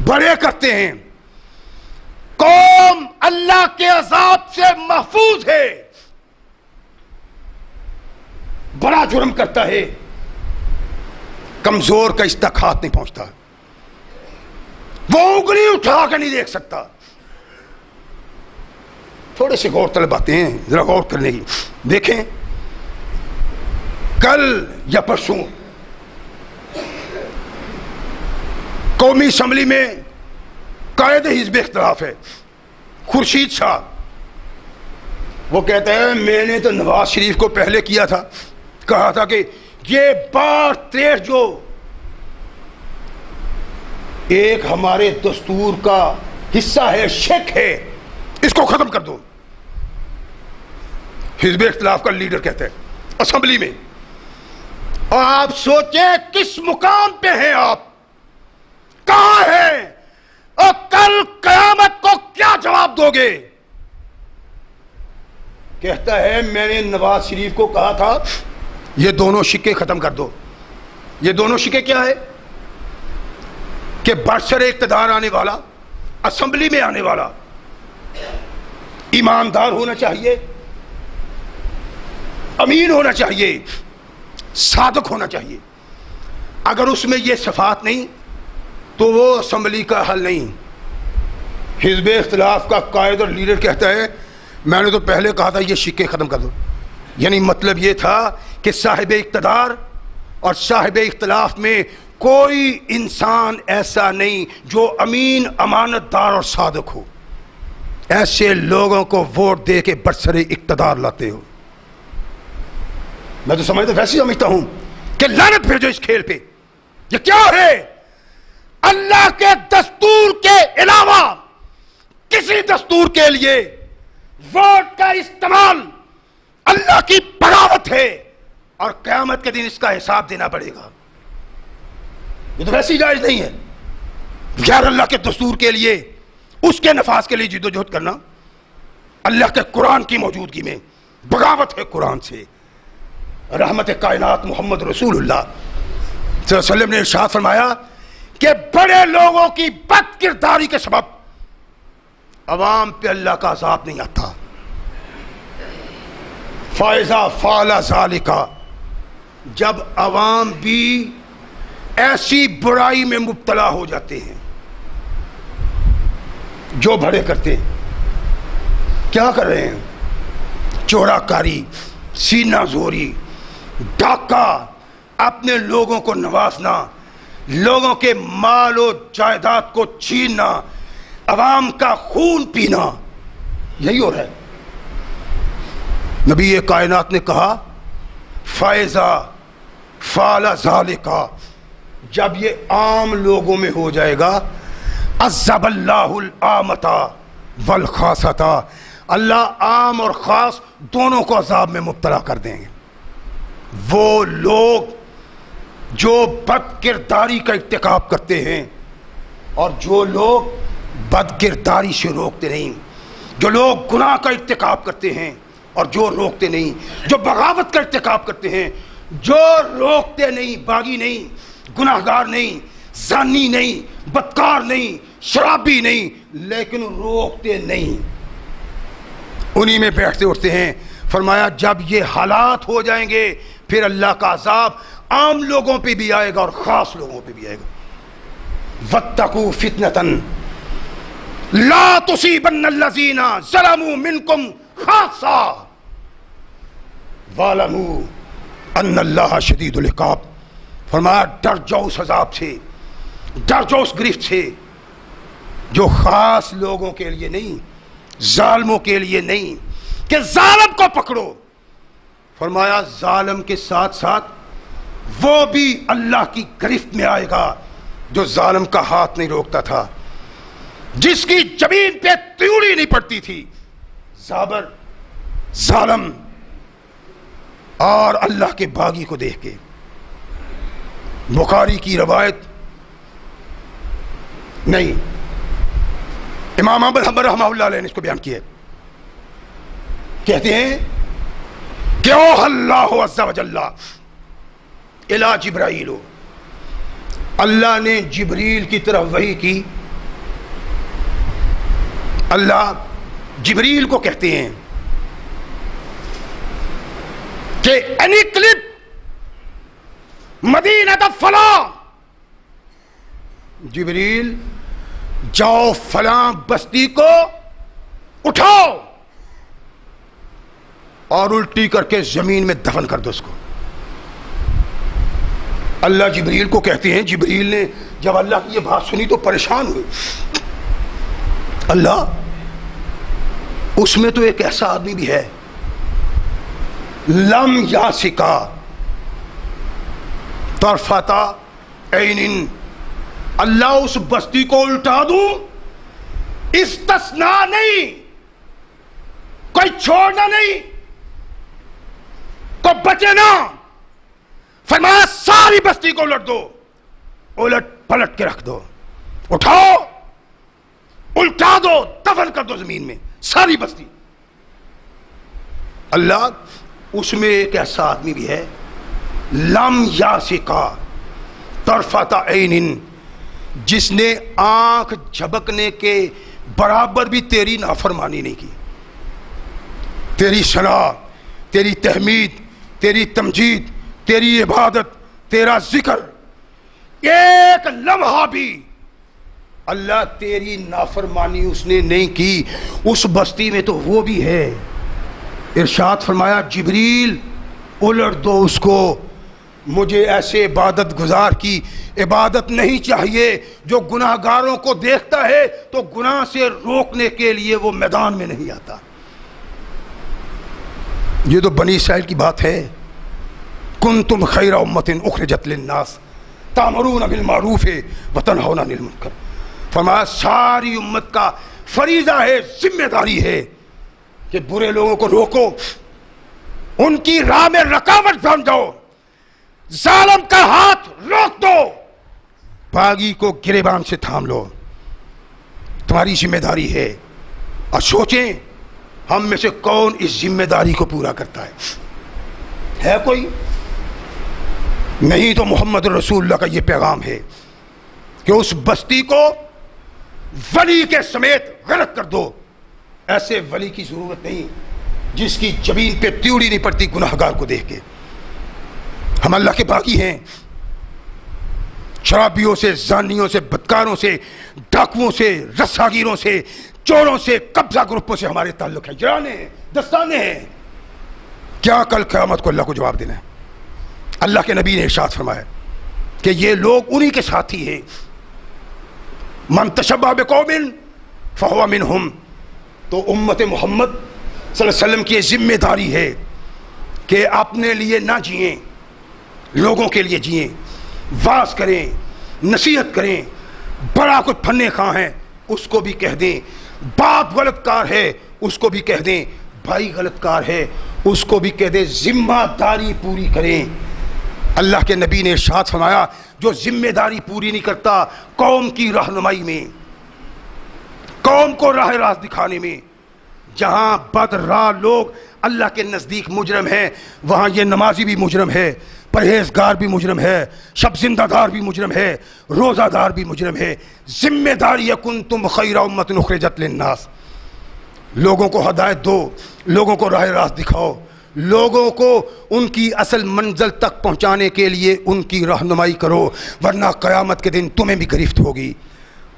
بڑے کرتے ہیں، قوم اللہ کے عذاب سے محفوظ ہے. بڑا جرم کرتا ہے، کمزور کا اس تک ہاتھ نہیں پہنچتا، وہ انگلی اٹھا کے نہیں دیکھ سکتا. تھوڑے سے غور طلب باتیں ہیں، ذرا غور کرنے کی. دیکھیں کل یا پرسوں قومی اسمبلی میں قائد حزب اختلاف ہے خورشید شاہ، وہ کہتا ہے میں نے تو نواز شریف کو پہلے کیا تھا، کہا تھا کہ یہ بار تریش جو ایک ہمارے دستور کا حصہ ہے، شک ہے، اس کو ختم کر دو. حزب اختلاف کا لیڈر کہتا ہے اسمبلی میں. اور آپ سوچیں کس مقام پہ ہیں، آپ کہاں ہیں، اور کل قیامت کو کیا جواب دو گے. کہتا ہے میں نے نواز شریف کو کہا تھا یہ دونوں شکے ختم کر دو. یہ دونوں شکے کیا ہے کہ برسر اقتدار آنے والا، اسمبلی میں آنے والا ایماندار ہونا چاہیے، امین ہونا چاہیے، صادق ہونا چاہیے. اگر اس میں یہ صفات نہیں تو وہ اسمبلی کا حل نہیں. حزب اختلاف کا قائد اور لیڈر کہتا ہے میں نے تو پہلے کہا تھا یہ شکے ختم کر دو. یعنی مطلب یہ تھا کہ صاحب اقتدار اور صاحب اختلاف میں کوئی انسان ایسا نہیں جو امین، امانت دار اور صادق ہو. ایسے لوگوں کو ووٹ دے کے برسر اقتدار لاتے ہو. میں تو ویسے سمجھتا ہوں کہ لعنت بھیجو اس کھیل پہ. یہ کیا ہے؟ اللہ کے دستور کے علاوہ کسی دستور کے لیے ووٹ کا استعمال اللہ کی بغاوت ہے، اور قیامت کے دن اس کا حساب دینا پڑے گا. یہ تو ویسے ہی جائز نہیں ہے. غیر اللہ کے دستور کے لیے اس کے نفاذ کے لیے جد و جہد کرنا اللہ کے قرآن کی موجودگی میں بغاوت ہے قرآن سے۔ رحمت کائنات محمد رسول اللہ صلی اللہ علیہ وسلم نے ارشاد فرمایا کہ بڑے لوگوں کی بد کرداری کے سبب عوام پہ اللہ کا عذاب نہیں آتا۔ فَإِذَا فَعَلَ ذَلِكَ، جب عوام بھی ایسی برائی میں مبتلا ہو جاتے ہیں جو بڑے کرتے ہیں، کیا کر رہے ہیں؟ چورا کاری، سینہ زوری، ڈاکہ، اپنے لوگوں کو نوازنا، لوگوں کے مال و جائیداد کو چھیننا، عوام کا خون پینا، یہی ہو رہا ہے۔ نبی کائنات نے کہا فَإِذَا فَعَلَ ذَلِكَ، جب یہ عام لوگوں میں ہو جائے گا، عَذَّبَ اللَّهُ الْعَامَةَ وَالْخَاصَةَ، اللہ عام اور خاص دونوں کو عذاب میں مبتلا کر دیں گے۔ وہ لوگ جو بد کرداری کا ارتکاب کرتے ہیں اور جو لوگ بد کرداری سے روکتے نہیں، جو لوگ گناہ کا ارتکاب کرتے ہیں اور جو روکتے نہیں، جو بغاوت کا ارتکاب کرتے ہیں، جو روکتے نہیں، باغی نہیں، گناہگار نہیں، زانی نہیں، بدکار نہیں، شرابی نہیں، لیکن روکتے نہیں، انہی میں بیٹھتے اٹھتے ہیں۔ فرمایا جب یہ حالات ہو جائیں گے پھر اللہ کا عذاب عام لوگوں پہ بھی آئے گا اور خاص لوگوں پہ بھی آئے گا۔ وَاتَّقُوا فِتْنَةً لَا تُصِيبَنَّ الَّذِينَ ظَلَمُوا مِنْكُمْ خَاصَّةً وَاعْلَمُوا أَنَّ اللَّهَ شَدِيدُ الْعِقَابِ، فرمایا ڈر جاؤ اس عذاب سے، ڈر جاؤ اس گرفت سے جو خاص لوگوں کے لیے نہیں، ظالموں کے لیے نہیں کہ ظالم کو پکڑو۔ فرمایا ظالم کے ساتھ ساتھ وہ بھی اللہ کی گرفت میں آئے گا جو ظالم کا ہاتھ نہیں روکتا تھا، جس کی زمین پہ تیوڑی نہیں پڑتی تھی، زابر، ظالم اور اللہ کے باغی کو دیکھ کے۔ بخاری کی روایت نہیں، امام احمد حنبل رحمہ اللہ علیہ نے اس کو بیان کیا ہے، کہتے ہیں کہ اوحى اللہ عز وجل الی جبرائیل، اللہ نے جبریل کی طرف وحی کی۔ اللہ جبریل کو کہتے ہیں کہ انقلب مدینہ فلاں، جبریل جاؤ فلاں بستی کو اٹھاؤ اور الٹی کر کے زمین میں دفن کر دو اس کو۔ اللہ جبریل کو کہتے ہیں، جبریل نے جب اللہ کی یہ بات سنی تو پریشان ہوئے، اللہ اس میں تو ایک ایسا آدمی بھی ہے لم یاسکا طرفۃ عین، اللہ اس بستی کو الٹا دوں، استثناء نہیں، کوئی چھوڑنا نہیں، کو بچے نہ، فرمایا ساری بستی کو الٹ دو، الٹ پلٹ کے رکھ دو، اٹھاؤ، الٹا دو، دفن کر دو زمین میں ساری بستی۔ اللہ اس میں ایک ایسا آدمی بھی ہے لم یاسکا طرفۃ عین، جس نے آنکھ جھپکنے کے برابر بھی تیری نافرمانی نہیں کی، تیری ثنا، تیری تحمید، تیری تمجید، تیری عبادت، تیرا ذکر، ایک لمحہ بھی اللہ تیری نافرمانی اس نے نہیں کی۔ اس بستی میں تو وہ بھی ہے۔ ارشاد فرمایا جبریل الٹ دو اس کو، مجھے ایسے عبادت گزار کی عبادت نہیں چاہیے جو گناہ گاروں کو دیکھتا ہے تو گناہ سے روکنے کے لیے وہ میدان میں نہیں آتا۔ یہ تو بنی اسرائیل کی بات ہے، کنتم خیر امۃ اخرجت للناس تأمرون بالمعروف وتنہون عن المنکر، فرمایا ساری امت کا فریضہ ہے، ذمہ داری ہے کہ برے لوگوں کو روکو، ان کی راہ میں رکاوٹ بن جاؤ، ظالم کا ہاتھ روک دو، باغی کو گریبان سے تھام لو۔ تمہاری ذمہ داری ہے، اور سوچیں ہم میں سے کون اس ذمہ داری کو پورا کرتا ہے کوئی؟ نہیں تو محمد رسول اللہ کا یہ پیغام ہے کہ اس بستی کو ولی کے سمیت غرق کر دو۔ ایسے ولی کی ضرورت نہیں جس کی جبین پہ تیوڑی نہیں پڑتی گناہگار کو دیکھ کے۔ ہم اللہ کے باغی ہیں، شرابیوں سے، زانیوں سے، بدکاروں سے، ڈاکوؤں سے، رساگیروں سے، چوروں سے، قبضہ گروپوں سے ہمارے تعلق ہے، جرانے ہیں، دستانے ہیں۔ کیا کل قیامت کو اللہ کو جواب دینا ہے؟ اللہ کے نبی نے ارشاد فرمایا کہ یہ لوگ انہی کے ساتھی ہیں، من تشبہ بقوم فہو منہم۔ تو امت محمد صلی اللہ علیہ وسلم کی یہ ذمہ داری ہے کہ اپنے لیے نہ جئیں، لوگوں کے لیے جئیں، واز کریں، نصیحت کریں، بڑا کوئی پھنے خواہ ہے اس کو بھی کہہ دیں، باپ غلط کار ہے اس کو بھی کہہ دیں، بھائی غلط کار ہے اس کو بھی کہہ دیں، ذمہ داری پوری کریں۔ اللہ کے نبی نے ارشاد فرمایا جو ذمہ داری پوری نہیں کرتا قوم کی رہنمائی میں، قوم کو راہ راست دکھانے میں، جہاں بد راہ لوگ اللہ کے نزدیک مجرم ہیں وہاں یہ نمازی بھی مجرم ہے، پرہیزگار بھی مجرم ہے، شب زندہ دار بھی مجرم ہے، روزہ دار بھی مجرم ہے۔ ذمہ داری کنتم خیر امۃ اخرجت للناس، لوگوں کو ہدایت دو، لوگوں کو راہ راست دکھاؤ، لوگوں کو ان کی اصل منزل تک پہنچانے کے لیے ان کی رہنمائی کرو، ورنہ قیامت کے دن تمہیں بھی گرفت ہوگی۔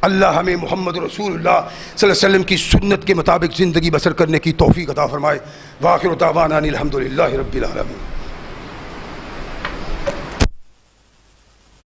اللہ ہمیں محمد رسول اللہ صلی اللہ علیہ وسلم کی سنت کے مطابق زندگی بسر کرنے کی توفیق عطا فرمائے۔ وآخر دعوانا الحمدللہ رب العالمین۔